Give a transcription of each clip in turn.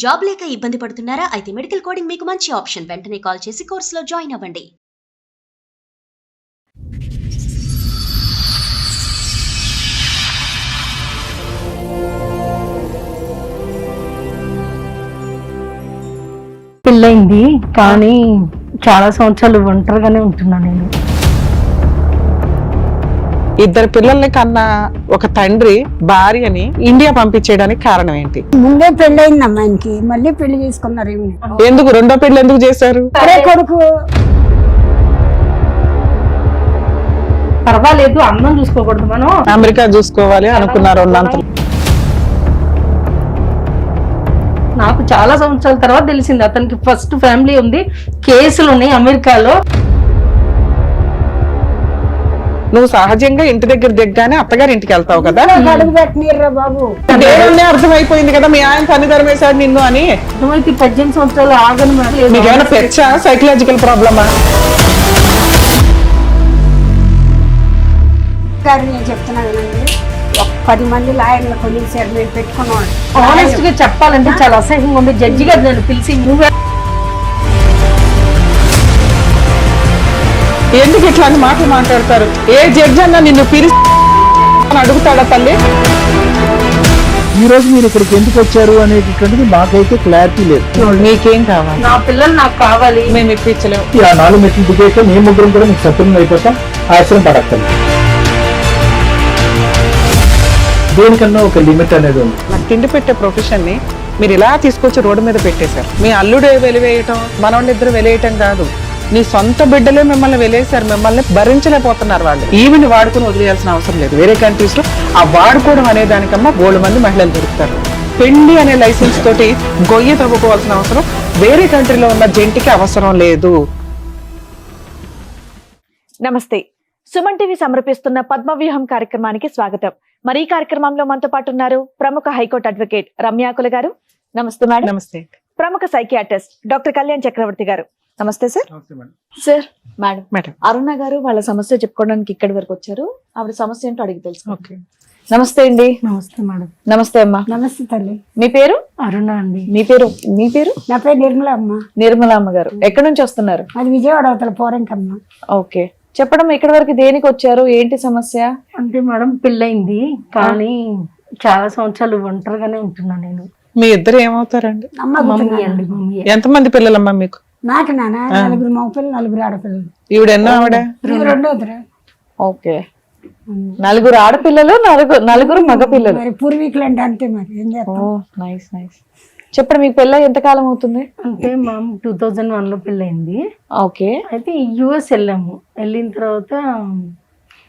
Job లేక ఇబ్బంది పడుతున్నారా? అయితే మెడికల్ కోడింగ్ మీకు మంచి ఆప్షన్. వెంటనే కాల్ చేసి కోర్సులో జాయిన్ అవ్వండి. పెళ్ళయింది కానీ చాలా సంవత్సరాలు ఒంటరిగానే ఉంటున్నా నేను. ఇద్దరు పిల్లల్ని కన్నా ఒక తండ్రి భార్యని ఇండియా పంపించేయడానికి కారణం ఏంటి? ముందే పెళ్ళయింది అమ్మాయికి, మళ్ళీ పెళ్లి చేసుకున్నారు. ఎందుకు రెండో పెళ్లి ఎందుకు చేశారు? అరే కొడుకు పర్వాలేదు, అన్నం చూసుకోకూడదు, మనం అమెరికా చూసుకోవాలి అనుకున్నారు ఉన్నంత. నాకు చాలా సంవత్సరాల తర్వాత తెలిసింది అతనికి ఫస్ట్ ఫ్యామిలీ ఉంది, కేసులు ఉన్నాయి అమెరికాలో. నువ్వు సహజంగా ఇంటి దగ్గర దిగ్గానే అత్తగారి ఇంటికి వెళ్తావు కదా. అడుగు పెట్టినీర్రా బాబు. దేవుణ్ణి అర్థమైపోయింది కదా మీ ఆయన పని ధర్మేశాడు నిన్ను అని. అర్థమైతే 18 సంవత్సరాలు ఆగను. మీకు ఏమైనా పెచ్చా, సైకలాజికల్ ప్రాబ్లమా? గారు నేను చెప్తున్నా కదండి, 10 మంది లాయర్లు కొలిసారు, మేము పెట్టుకున్నాం. ఆనెస్ట్ గా చెప్పాలంటే చాలా అసహ్యంగా ఉంది. జడ్జి గారు నన్ను పిలిచి నువ్వే ఎందుకు ఇట్లాంటి మాటలు మాట్లాడతారు? ఏ జడ్జి అన్నా నిన్ను పిలిచి అడుగుతాడా తల్లి? ఈ రోజు మీరు ఇక్కడికి ఎందుకు వచ్చారు అనేటటువంటిది మాకైతే క్లారిటీ లేదు. మీకేం కావాలి? నా పిల్లలు నాకు కావాలి. మేము ఇప్పించలేము. ఆ 4 మెట్లు దిగేస్తే మేము ముగ్గురం కూడా మీకు సత్యం అయిపోతాం. ఆశ్రయం పడక్కలు దేనికన్నా ఒక లిమిట్ అనేది ఉంది. నాకు తిండి పెట్టే ప్రొఫెషన్ ని మీరు ఇలా తీసుకొచ్చి రోడ్డు మీద పెట్టేశారు. మీ అల్లుడే వెలివేయటం, మనవాళ్ళిద్దరు వెలివేయటం కాదు, నీ సొంత బిడ్డలే మిమ్మల్ని వెలేశారు. మిమ్మల్ని భరించలేకపోతున్నారు వాళ్ళు. ఈవిని వాడుకుని వదిలేయాల్సిన అవసరం లేదు. వేరే కంట్రీస్ లో ఆ వాడుకోవడం అనే దానికన్నా 100 మంది మహిళలు దొరుకుతారు. పెళ్లి అనే లైసెన్స్ తోటి గొయ్యి తవ్వుకోవాల్సిన అవసరం వేరే కంట్రీలో ఉన్న జంటికి అవసరం లేదు. నమస్తే. సుమన్ టీవీ సమర్పిస్తున్న పద్మవ్యూహం కార్యక్రమానికి స్వాగతం. మరి ఈ కార్యక్రమంలో మనతో పాటు ఉన్నారు ప్రముఖ హైకోర్టు అడ్వకేట్ రమ్యాకుల గారు. నమస్తే మేడం. నమస్తే. ప్రముఖ సైకియాట్రిస్ట్ డాక్టర్ కళ్యాణ్ చక్రవర్తి గారు. నమస్తే సార్. సార్, మేడం మేడం అరుణ గారు వాళ్ళ సమస్య చెప్పుకోవడానికి ఇక్కడి వరకు వచ్చారు. ఆవిడ సమస్య ఏంటో అడిగి తెలుసు. ఓకే. నమస్తే అండి. నమస్తే మేడం. నమస్తే అమ్మా. నమస్తే తల్లి. మీ పేరు? అరుణ అండి. మీ పేరు? మీ పేరు? నా పేరు నిర్మల అమ్మ. నిర్మల అమ్మ గారు. ఎక్కడి నుంచి వస్తున్నారు? అది విజయవాడ అవతల పోరంకమ్మ. ఓకే, చెప్పడం. ఇక్కడి వరకు దేనికి వచ్చారు? ఏంటి సమస్య? అంటే మేడం పెళ్ళయింది కానీ చాలా సంవత్సరాలు ఒంటరిగానే ఉంటున్నా నేను. మీ ఇద్దరు ఏమవుతారండి? మమ్మీ అండి. మమ్మీ. ఎంతమంది పిల్లలమ్మా మీకు? నాకు నాన్న 4 మగపిల్లలు, 4 ఆడపిల్లలు. ఈవిడ ఎన్నో ఆవిడ? రెండోదిరా. ఓకే, 4 ఆడపిల్లలు, 4 మగ పిల్లలు. మరి పూర్వీకులు అంటే అంతే, మరి ఏం చేస్తాం. Nice nice. చెప్పండి, మీకు పెళ్ళ ఎంతకాలం అవుతుంది? అంటే మా 2001 లో పెళ్ళయింది. ఓకే. అయితే యుఎస్ వెళ్ళాము. వెళ్ళిన తర్వాత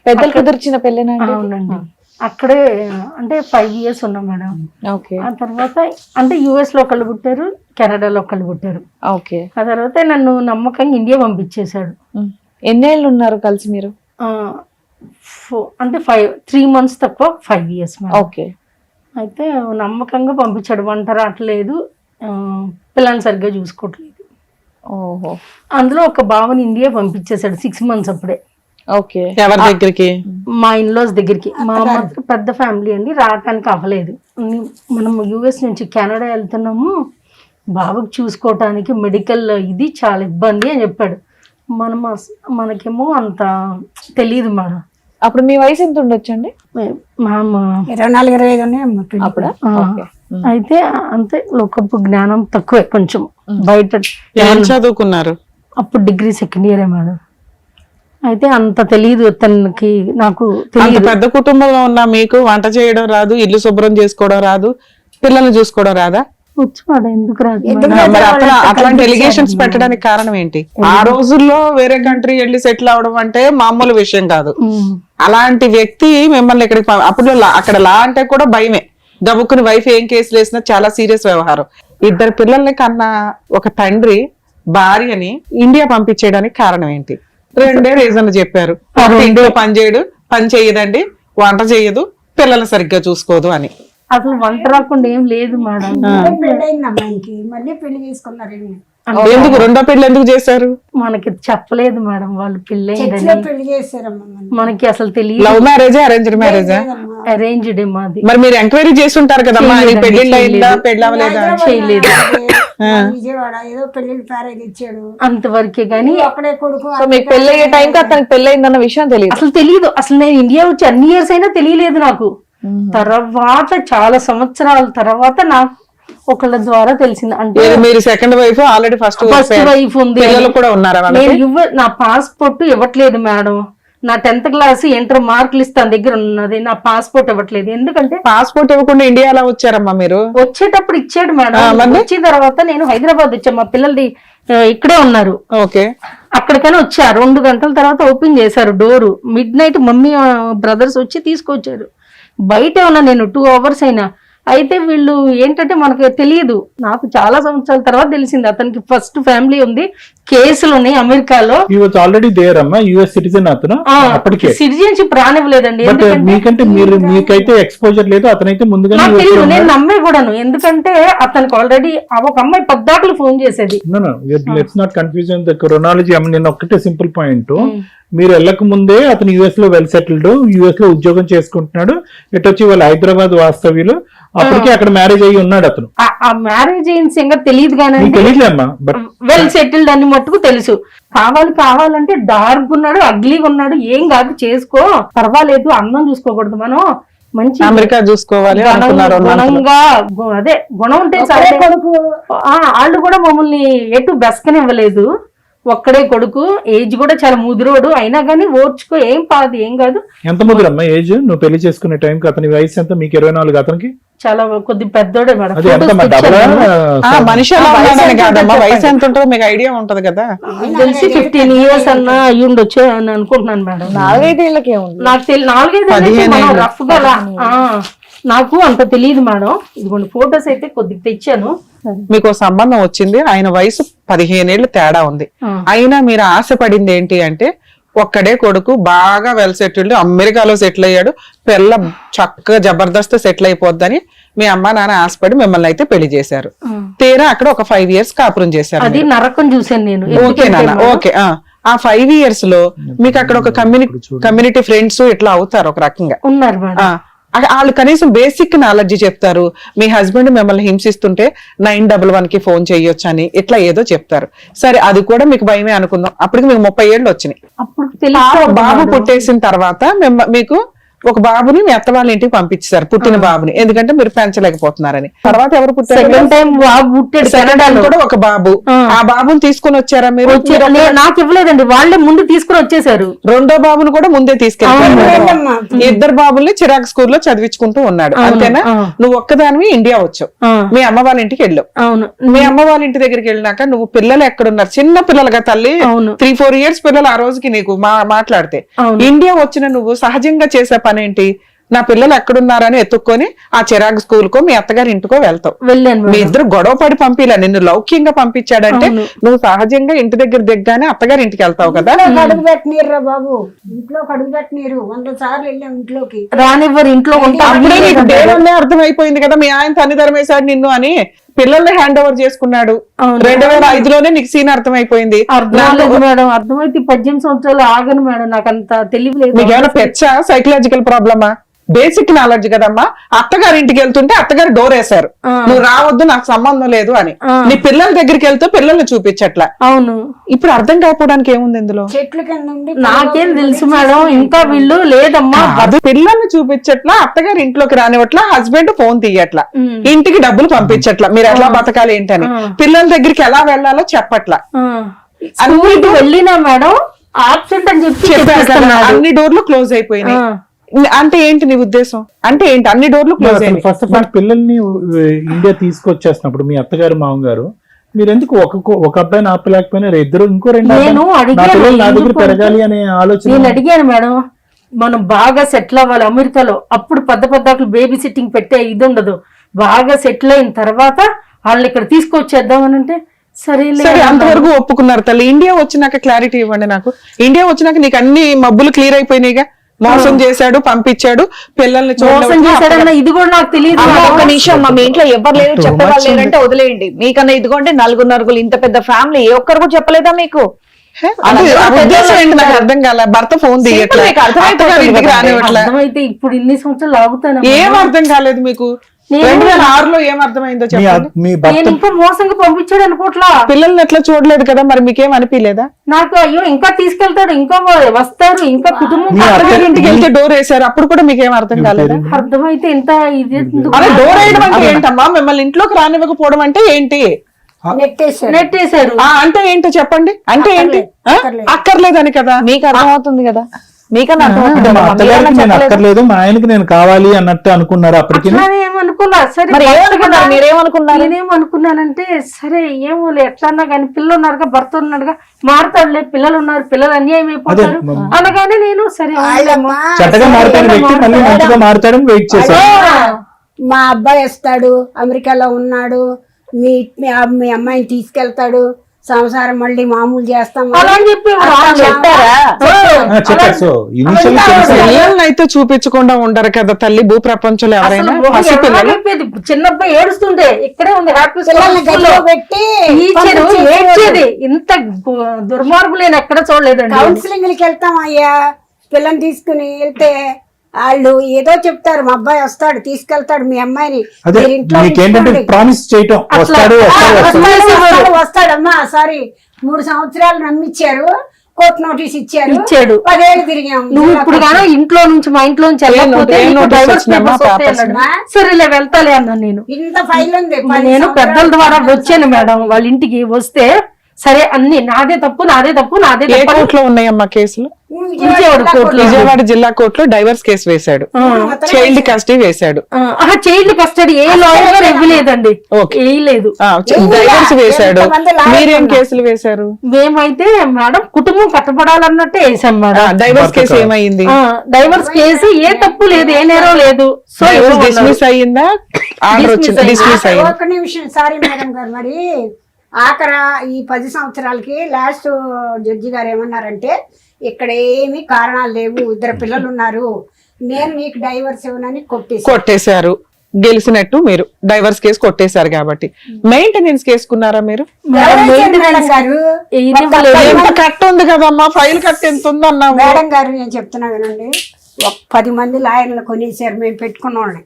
పెద్దలు కుదిర్చిన పెళ్ళేనా? అవునండి. అక్కడే అంటే 5 years ఉన్నాం మేడం. ఓకే. ఆ తర్వాత అంటే యుఎస్ లో ఒకళ్ళు పుట్టారు, కెనడాలో ఒకళ్ళు పుట్టారు. ఓకే. ఆ తర్వాత నన్ను నమ్మకంగా ఇండియా పంపించేశాడు. ఎన్నేళ్ళు ఉన్నారు కలిసి మీరు? అంటే 3 months తక్కువ 5 years మేడం. ఓకే. అయితే నమ్మకంగా పంపించాడు. వంట రావట్లేదు, పిల్లల్ని సరిగ్గా చూసుకోవట్లేదు. ఓహో. అందులో ఒక బావని ఇండియా పంపించేశాడు 6 months అప్పుడే. ఓకే. ఎవరి దగ్గరికి? మా ఇన్లాస్ దగ్గరికి. మా అమ్మ పెద్ద ఫ్యామిలీ అండి, రావటానికి అవ్వలేదు. మనం యుఎస్ నుంచి కెనడా వెళ్తున్నాము, బాబుకి చూసుకోవటానికి మెడికల్ ఇది చాలా ఇబ్బంది అని చెప్పాడు. మనకేమో అంత తెలియదు మేడం. అప్పుడు మీ వయసు ఎంత ఉండొచ్చండి? మా 24-25 ఉన్నాయి అమ్మ. అప్పుడా? అయితే అంతే, లోకపు జ్ఞానం తక్కువే కొంచెం. బయట ఏం చదువుకున్నారు? అప్పుడు డిగ్రీ 2nd year మేడం. అయితే అంత తెలియదు తనకి, నాకు తెలియదు. పెద్ద కుటుంబంలో ఉన్నా మీకు వంట చేయడం రాదు, ఇల్లు శుభ్రం చేసుకోవడం రాదు, పిల్లల్ని చూసుకోవడం రాదా? వచ్చాడు. ఎందుకు రాదు? మరి అట్లాంటి ఎలిగేషన్స్ పెట్టడానికి కారణం ఏంటి? ఆ రోజుల్లో వేరే కంట్రీ వెళ్ళి సెటిల్ అవడం అంటే మామూలు విషయం కాదు. అలాంటి వ్యక్తి మిమ్మల్ని ఇక్కడికి అప్పుడు అక్కడ లా అంటే కూడా భయమే. గబుక్కుని వైఫ్ ఏం కేసులు వేసినా చాలా సీరియస్ వ్యవహారం. ఇద్దరు పిల్లల్ని కన్నా ఒక తండ్రి భార్యని ఇండియా పంపించేయడానికి కారణం ఏంటి? 2 రీజన్లు చెప్పారు. ఇంట్లో పని చేయడు, పని చెయ్యదండి, వంట చెయ్యదు, పిల్లల్ని సరిగ్గా చూసుకోదు అని. అసలు వంట రాకుండా ఏం లేదు మేడం. పెళ్ళయింది అమ్మాయికి, మళ్ళీ పెళ్లి చేసుకున్నారు. ఎందుకు రెండో పెళ్లి ఎందుకు చేశారు? మనకి చెప్పలేదు మేడం వాళ్ళు పెళ్ళి పెళ్లి చేశారమ్మా. మనకి అసలు తెలియదు. లవ్ మ్యారేజా, అరేంజ్డ్ మ్యారేజా? అరేంజ్డ్ మాది. మరి మీరు ఎంక్వైరీ చేసి ఉంటారు కదమ్మా, ఆయన చేయలేదండి, పెళ్లిళ్ళు అయిందా చేయలేదు. పెళ్ళి అవ్వలేదా? చేయలేదు. విజయవాడ ఏదో పెళ్లి ప్యారేజ్ ఇచ్చాడు, అంతవరకే గానీ అక్కడే కొడుకు. సో మీకు పెళ్లి అయ్యే టైంకి అతనికి పెళ్లి అయిందన్న విషయం తెలియదు. అసలు తెలియదు. అసలు నేను ఇండియా వచ్చి అన్ని ఇయర్స్ అయినా తెలియలేదు నాకు. తర్వాత చాలా సంవత్సరాల తర్వాత నాకు ఒకళ్ళ ద్వారా తెలిసింది. అంటే మీరు second wife, already first wife ఉంది, పిల్లలు కూడా ఉన్నారా వాళ్ళకి? నేను నా పాస్పోర్ట్ ఇవ్వట్లేదు మేడం. నా 10th క్లాస్ ఇంటర్ మార్కులు ఇస్తాను దగ్గర ఉన్నది, నా పాస్పోర్ట్ ఇవ్వట్లేదు. ఎందుకంటే పాస్పోర్ట్ ఇవ్వకుండా ఇండియా ఎలా వచ్చారమ్మా మీరు? వచ్చేటప్పుడు ఇచ్చాడు మేడం. వచ్చిన తర్వాత నేను హైదరాబాద్ వచ్చాను, మా పిల్లలది ఇక్కడే ఉన్నారు. ఓకే, అక్కడికైనా వచ్చా. 2 గంటల తర్వాత ఓపెన్ చేశారు door. Mid night mummy brothers వచ్చి తీసుకొచ్చారు. బయటే ఉన్నా నేను 2 hours అయినా. అయితే వీళ్ళు ఏంటంటే మనకు తెలియదు. నాకు చాలా సంవత్సరాల తర్వాత తెలిసింది అతనికి ఫస్ట్ ఫ్యామిలీ ఉంది, కేసులు ఉన్నాయి అమెరికాలో. ఈ వాజ్ ఆల్రెడీ దేర్ అమ్మా, యుఎస్ సిటిజన్ అతను అప్పటికే. సిటిజన్షిప్ రానివ్వలేదండి. బట్ మీకంటే మీకైతే ఎక్స్పోజర్ లేదు, అతనైతే ముందుగా నాకు తెలియదు, నేను నమ్మే కూడాను. ఎందుకంటే అతనికి ఆల్రెడీ ఒక అమ్మాయి పద్దాకులు ఫోన్ చేసేది. Let's not confusion the chronology. నేను ఒక్కటే సింపుల్ పాయింట్, మీరు వెళ్ళక ముందే అతను యుఎస్ లో వెల్ సెటిల్డ్, యుఎస్ లో ఉద్యోగం చేసుకుంటున్నాడు. ఇటు వచ్చి వాళ్ళు హైదరాబాద్ వాస్తవ్యులు, అప్పటికే అక్కడ మ్యారేజ్ అయ్యి ఉన్నాడు అతను. ఆ మ్యారేజ్ అయిన సంగతి తెలియదు కానీ తెలియదులేమ్మా, బట్ వెల్ సెటిల్డ్ అని మట్టుకు తెలుసు. కావాలంటే డార్క్ ఉన్నాడు, అగ్లీగా ఉన్నాడు, ఏం కాదు చేసుకో, పర్వాలేదు, అందం చూసుకోకూడదు మనం, మంచి అమెరికా చూసుకోవాలి అనుకున్నారు. గుణంగా అదే గుణం ఉంటే సరే. వాళ్ళు కూడా మమ్మల్ని ఎటు బెస్కని ఇవ్వలేదు. ఒక్కడే కొడుకు, ఏజ్ కూడా చాలా ముదురోడు, అయినా కానీ ఓర్చుకో, ఏం పాదు, ఏం కాదు. ఎంత ముదురమ్మా ఏజ్? నువ్వు పెళ్లి చేసుకునే టైంకి అతని వయసు ఎంత? మీకు 24, అతనికి చాలా కొద్ది పెద్దోడే మేడం. అది ఎంత మనిషి ఎలా ఉన్నాడని కాదమ్మా, వయసు ఎంత ఉంటుందో మీకు ఐడియా ఉంటది కదా. తెలిసి 15 years అన్నా అయ్యి ఉండొచ్చు అని అనుకుంటున్నాను మేడం. 4-5 ఏళ్ళకే ఉంది నాకు 4-5 రఫ్ గా నాకు అంత తెలియదు మేడం. ఇదిగోండి ఫొటోస్ అయితే కొద్దిగా తెచ్చాను. మీకు సంబంధం వచ్చింది, ఆయన వయసు 15 ఏళ్ళు తేడా ఉంది. అయినా మీరు ఆశపడింది ఏంటి అంటే, ఒక్కడే కొడుకు, బాగా వెల్ సెటిల్డ్, అమెరికాలో సెటిల్ అయ్యాడు, పిల్ల చక్కగా జబర్దస్త్ సెటిల్ అయిపోద్దని మీ అమ్మ నాన్న ఆశపడి మిమ్మల్ని అయితే పెళ్లి చేశారు. తీరా అక్కడ ఒక 5 years కాపురం చేశారు. అది నరకం చూసాను నేను. ఓకే నాన్న, ఓకే. ఆ 5 years లో మీకు అక్కడ ఒక కమ్యూనిటీ ఫ్రెండ్స్ ఇట్లా అవుతారు ఒక రకంగా ఉన్నారు మేడం. వాళ్ళు కనీసం బేసిక్ నాలెడ్జ్ చెప్తారు. మీ హస్బెండ్ మిమ్మల్ని హింసిస్తుంటే 911 కి ఫోన్ చేయొచ్చు అని ఇట్లా ఏదో చెప్తారు. సరే, అది కూడా మీకు భయమే అనుకుందాం. అప్పటికి మీకు 30 ఏళ్ళు వచ్చినాయి. అప్పుడు బాబు పుట్టేసిన తర్వాత మీకు ఒక బాబుని మీ అత్త వాళ్ళ ఇంటికి పంపించారు, పుట్టిన బాబుని, ఎందుకంటే మీరు పెంచలేకపోతున్నారని. తర్వాత ఎవరు పుట్టారు? సెకండ్ టైం బాబు పుట్టాడు కెనడాలో కూడా ఒక బాబు. ఆ బాబుని తీసుకుని వచ్చారా మీరు? నాకు ఇవ్వలేదండి, వాళ్ళే ముందు తీసుకుని వచ్చేసారు. రెండో బాబుని కూడా ముందే తీసుకెళ్ళారు. 2 బాబుల్ని చిరాక్ స్కూల్లో చదివించుకుంటూ ఉన్నాడు. అంతేనా? నువ్వు ఒక్కదానివి ఇండియా వచ్చావు, మీ అమ్మ వాళ్ళ ఇంటికి వెళ్ళావు. అవును. మీ అమ్మ వాళ్ళ ఇంటి దగ్గరికి వెళ్ళినాక నువ్వు పిల్లలు ఎక్కడున్నారు? చిన్న పిల్లలుగా తల్లి, 3-4 years పిల్లలు ఆ రోజుకి నీకు మాట్లాడితే. ఇండియా వచ్చిన నువ్వు సహజంగా చేసే ఏంటి? నా పిల్లలు ఎక్కడున్నారని ఎత్తుక్కొని ఆ చిరాగ్ స్కూల్ కో మీ అత్తగారి ఇంటికో వెళ్తావు. మీ ఇద్దరు గొడవ పడి పంపిలా, నిన్ను లౌక్యంగా పంపించాడంటే నువ్వు సహజంగా ఇంటి దగ్గర దిగ్గానే అత్తగారి ఇంటికి వెళ్తావు కదా. అడుగు పెట్టనీరు బాబు, ఇంట్లోకి అడుగు పెట్టనీరు. 100 సార్లు వెళ్ళాం ఇంట్లోకి, రానివ్వరు. ఇంట్లో అప్పుడే నీకు దేవుళ్ళే అర్థమైపోయింది కదా మీ ఆయన తన్ని ధర్మేశాడు నిన్ను అని. పిల్లల్ని హ్యాండ్ ఓవర్ చేసుకున్నాడు. 2005లోనే నీకు సీన్ అర్థమైపోయింది. అర్థం మేడం, అర్థమైతే 18 సంవత్సరాలు ఆగను మేడం. నాకు అంత తెలియలేదు. మీకు ఏమైనా పెచ్చా, సైకలాజికల్ ప్రాబ్లమా? బేసిక్ నాలెడ్జ్ కదమ్మా. అత్తగారి ఇంటికి వెళ్తుంటే అత్తగారు డోర్ వేశారు, నువ్వు రావద్దు, నాకు సంబంధం లేదు అని. నీ పిల్లల దగ్గరికి వెళ్తూ పిల్లల్ని చూపించట్లా. అవును. ఇప్పుడు అర్థం కాకపోవడానికి ఏముంది ఇందులో? చెట్ల కింద ఉండి నాకేం తెలుసు మేడం, ఇంకా వీళ్ళు లేదమ్మా. అది పిల్లల్ని చూపించట్లా, అత్తగారి ఇంట్లోకి రానివట్లా, హస్బెండ్ ఫోన్ తీయట్లా, ఇంటికి డబ్బులు పంపించట్లా, మీరు ఎట్లా బతకాలి ఏంటని, పిల్లల దగ్గరికి ఎలా వెళ్లాలో చెప్పట్లా. అన్నిటి వెళ్ళినా మేడం ఆబ్సెంట్ అని చెప్పి అన్ని డోర్లు క్లోజ్ అయిపోయినాయి. అంటే ఏంటి నీ ఉద్దేశం? అంటే ఏంటి అన్ని డోర్లు క్లోజ్ అయినాయి? ఫస్ట్ ఆఫ్ ఆల్ పిల్లల్ని ఇండియా తీసుకొచ్చేసినప్పుడు మీ అత్తగారు మామగారు మీరు ఎందుకు ఒక అబ్బాయిని ఆపలేకపోయినా ఇద్దరు ఇంకో 2 పిల్లలు పెరగాలి అనే ఆలోచన? నేను అడిగాను మేడం, మనం బాగా సెటిల్ అవ్వాలి అమెరికాలో, అప్పుడు పెద్ద బేబీ సిట్టింగ్ పెట్టే ఇది ఉండదు. బాగా సెటిల్ అయిన తర్వాత వాళ్ళని ఇక్కడ తీసుకొచ్చేద్దామని అంటే సరే అంతవరకు ఒప్పుకున్నారు తల్లి. ఇండియా వచ్చినాక క్లారిటీ ఇవ్వండి నాకు. ఇండియా వచ్చినాక నీకు అన్ని మబ్బులు క్లియర్ అయిపోయినాయిగా. మోసం చేశాడు, పంపించాడు, పిల్లల్ని ఇది కూడా నాకు తెలియదు. ఒక నిమిషం, మా ఇంట్లో ఎవరు లేరు, చెప్పేవాళ్ళు లేరంటే వదిలేయండి. మీకన్నా ఇదిగోండి 4 ఇంత పెద్ద ఫ్యామిలీ, ఏ ఒక్కరు కూడా చెప్పలేదా మీకు? అంటే ఆ ఉద్దేశం ఏంటి నాకు అర్థం కాలే. భర్త ఫోన్ తీయట్లే, మీకు అర్థమైపోతుంది అత్తగారి ఇంటికి కదా. రానివ్వట్లే. అర్థమైతే ఇప్పుడు ఇన్ని సంవత్సరాలు ఆగుతాను. ఏం అర్థం కాలేదు మీకు? 2006లో ఏం అర్థమైందో చెప్పండి. మీ నేను భర్త ఇంకా మోసంగా పంపించాడు అనుకోట్లా. పిల్లల్ని ఎట్లా చూడలేదు కదా, మరి మీకేం అనిపించలేదా? నాకు అయ్యో ఇంకా తీసుకెళ్తాడు, ఇంకా వస్తారు, ఇంకా కుటుంబం మీ పక్కన అత్తగారి ఇంటికి వెళ్తే డోర్ వేసారు, అప్పుడు కూడా మీకేం అర్థం కాలేదా? అర్థమైతే ఎంత ఇది ఎందుకు? అలా డోర్ వేయడం అంటే ఏంటమ్మా? మిమ్మల్ని ఇంట్లోకి రానివ్వకపోవడం అంటే ఏంటి? నెట్టేశారు. నెట్టేశారు. అంటే ఏంటో చెప్పండి. అంటే ఏంటి? అక్కర్లేదని కదా. మీకు అర్థమవుతుంది కదా, మీకన్నా అంటే అర్థమవుతుంది మా కదా. అత్తగారికి నేను అక్కర్లేదు, మా ఆయనకి నేను కావాలి అన్నట్టు అనుకున్నారు అప్పటికి. అట్లానే ఏమనుకోలే. సరే మరి ఏమనుకున్నారు, మీరేమనుకున్నారు? నేనేమనుకున్నానంటే సరే ఏమోలే ఎట్లన్నా కానీ పిల్లలు ఉన్నారుగా, భర్త ఉన్నాడుగా, మారుతాడులే, పిల్లలు ఉన్నారు, పిల్లలు అన్యాయం అయిపోతారు అనగానే నేను సరే వాళ్ళమ్మా చెడ్డగా మారుతాడు వ్యక్తి మళ్ళీ మంచిగా మారుతాడని వెయిట్ చేశాను. మా అబ్బాయి వస్తాడు, అమెరికాలో ఉన్నాడు, మీ మీ అమ్మాయిని తీసుకెళ్తాడు, సంసారం మళ్ళీ మామూలు చేస్తాం అలా అని చెప్పి చెప్పారా? చెప్పారు. సో ఇనిషియల్ పిల్లల్ని అయితే చూపించకుండా ఉండరు కదా తల్లి భూప్రపంచంలో ఎవరైనా. చిన్న అబ్బాయి ఏడుస్తుంటే ఇక్కడే ఉంది హ్యాపీ పిల్లల్ని గదిలో పెట్టి ఏడ్చేది. ఇంత దుర్మార్గులు ఎక్కడ చూడలేదండి. కౌన్సిలింగ్లకి వెళ్తాం అయ్యా. పిల్లని తీసుకుని వెళ్తే వాళ్ళు ఏదో చెప్తారు, మా అబ్బాయి వస్తాడు తీసుకెళ్తాడు మీ అమ్మాయిని, అదే మీరు ఇంట్లో మీకేంటంటే ఉంచుకోండి. ప్రామిస్ చేయటం, వస్తాడు వస్తాడమ్మా. సారీ 3 సంవత్సరాలు నమ్మిచ్చారు, కోర్టు నోటీస్ ఇచ్చారు, ఇచ్చాడు. 10 ఏళ్ళు తిరిగాం. నువ్వు ఇప్పుడు గానో ఇంట్లో నుంచి మా ఇంట్లో నుంచి వెళ్ళకపోతే ఏం నీకు notice divorce వచ్చిందమ్మా, papers వస్తాయి papers అన్నాడు. సరేలే వెళ్తాలే అన్నాను నేను. ఇంత ఫైల్ ఉంది. 10 నేను పెద్దల సంవత్సరాలు ద్వారా వచ్చాను మేడం వాళ్ళ ఇంటికి. వస్తే సరే అన్ని నాదే తప్పు నాదే తప్పు నాదే ఏ తప్పు. కోర్టులో ఉన్నాయమ్మా కేసులు? విజయవాడ కోర్టులో. విజయవాడ జిల్లా కోర్టులో డైవర్స్ కేసు వేశాడు, చైల్డ్ కస్టడీ వేశాడు. చైల్డ్ కస్టడీ ఏ లాయర్ గారు ఇవ్వలేదండి, ఓకే. వేయలేదు. డైవర్స్ వేశాడు. మీరేం కేసులు వేశారు? మేమైతే మేడం కుటుంబం కట్టబడాలన్నట్టే వేసాం మేడం. డైవర్స్ కేసు ఏమైంది? డైవర్స్ కేసు ఏ తప్పు లేదు, ఏ నేరం లేదు. సో డిస్మిస్ అయ్యిందా? ఆర్డర్ వచ్చింది, డిస్మిస్ అయ్యింది. ఒక్క నిమిషం, సారీ మేడం గారు. మరి ఆఖర ఈ 10 సంవత్సరాలకి లాస్ట్ జడ్జి గారు ఏమన్నారంటే ఇక్కడ ఏమి కారణాలు లేవు, 2 పిల్లలు ఉన్నారు, నేను నీకు డైవర్స్ ఇవ్వనని కొట్టేశారు. గెలిచినట్టు మీరు డైవర్స్ కేసు కొట్టేశారు కాబట్టి మెయింటెనెన్స్ కేసుకున్నారా మీరు? గారు. ఎంత కట్ ఉంది కదమ్మా, ఫైల్ కట్ ఎంత ఉందన్నావు. మేడం గారు నేను చెప్తున్నా వినండి, 10 మంది లాయర్లు కొనేసారు మేము పెట్టుకున్న వాళ్ళని.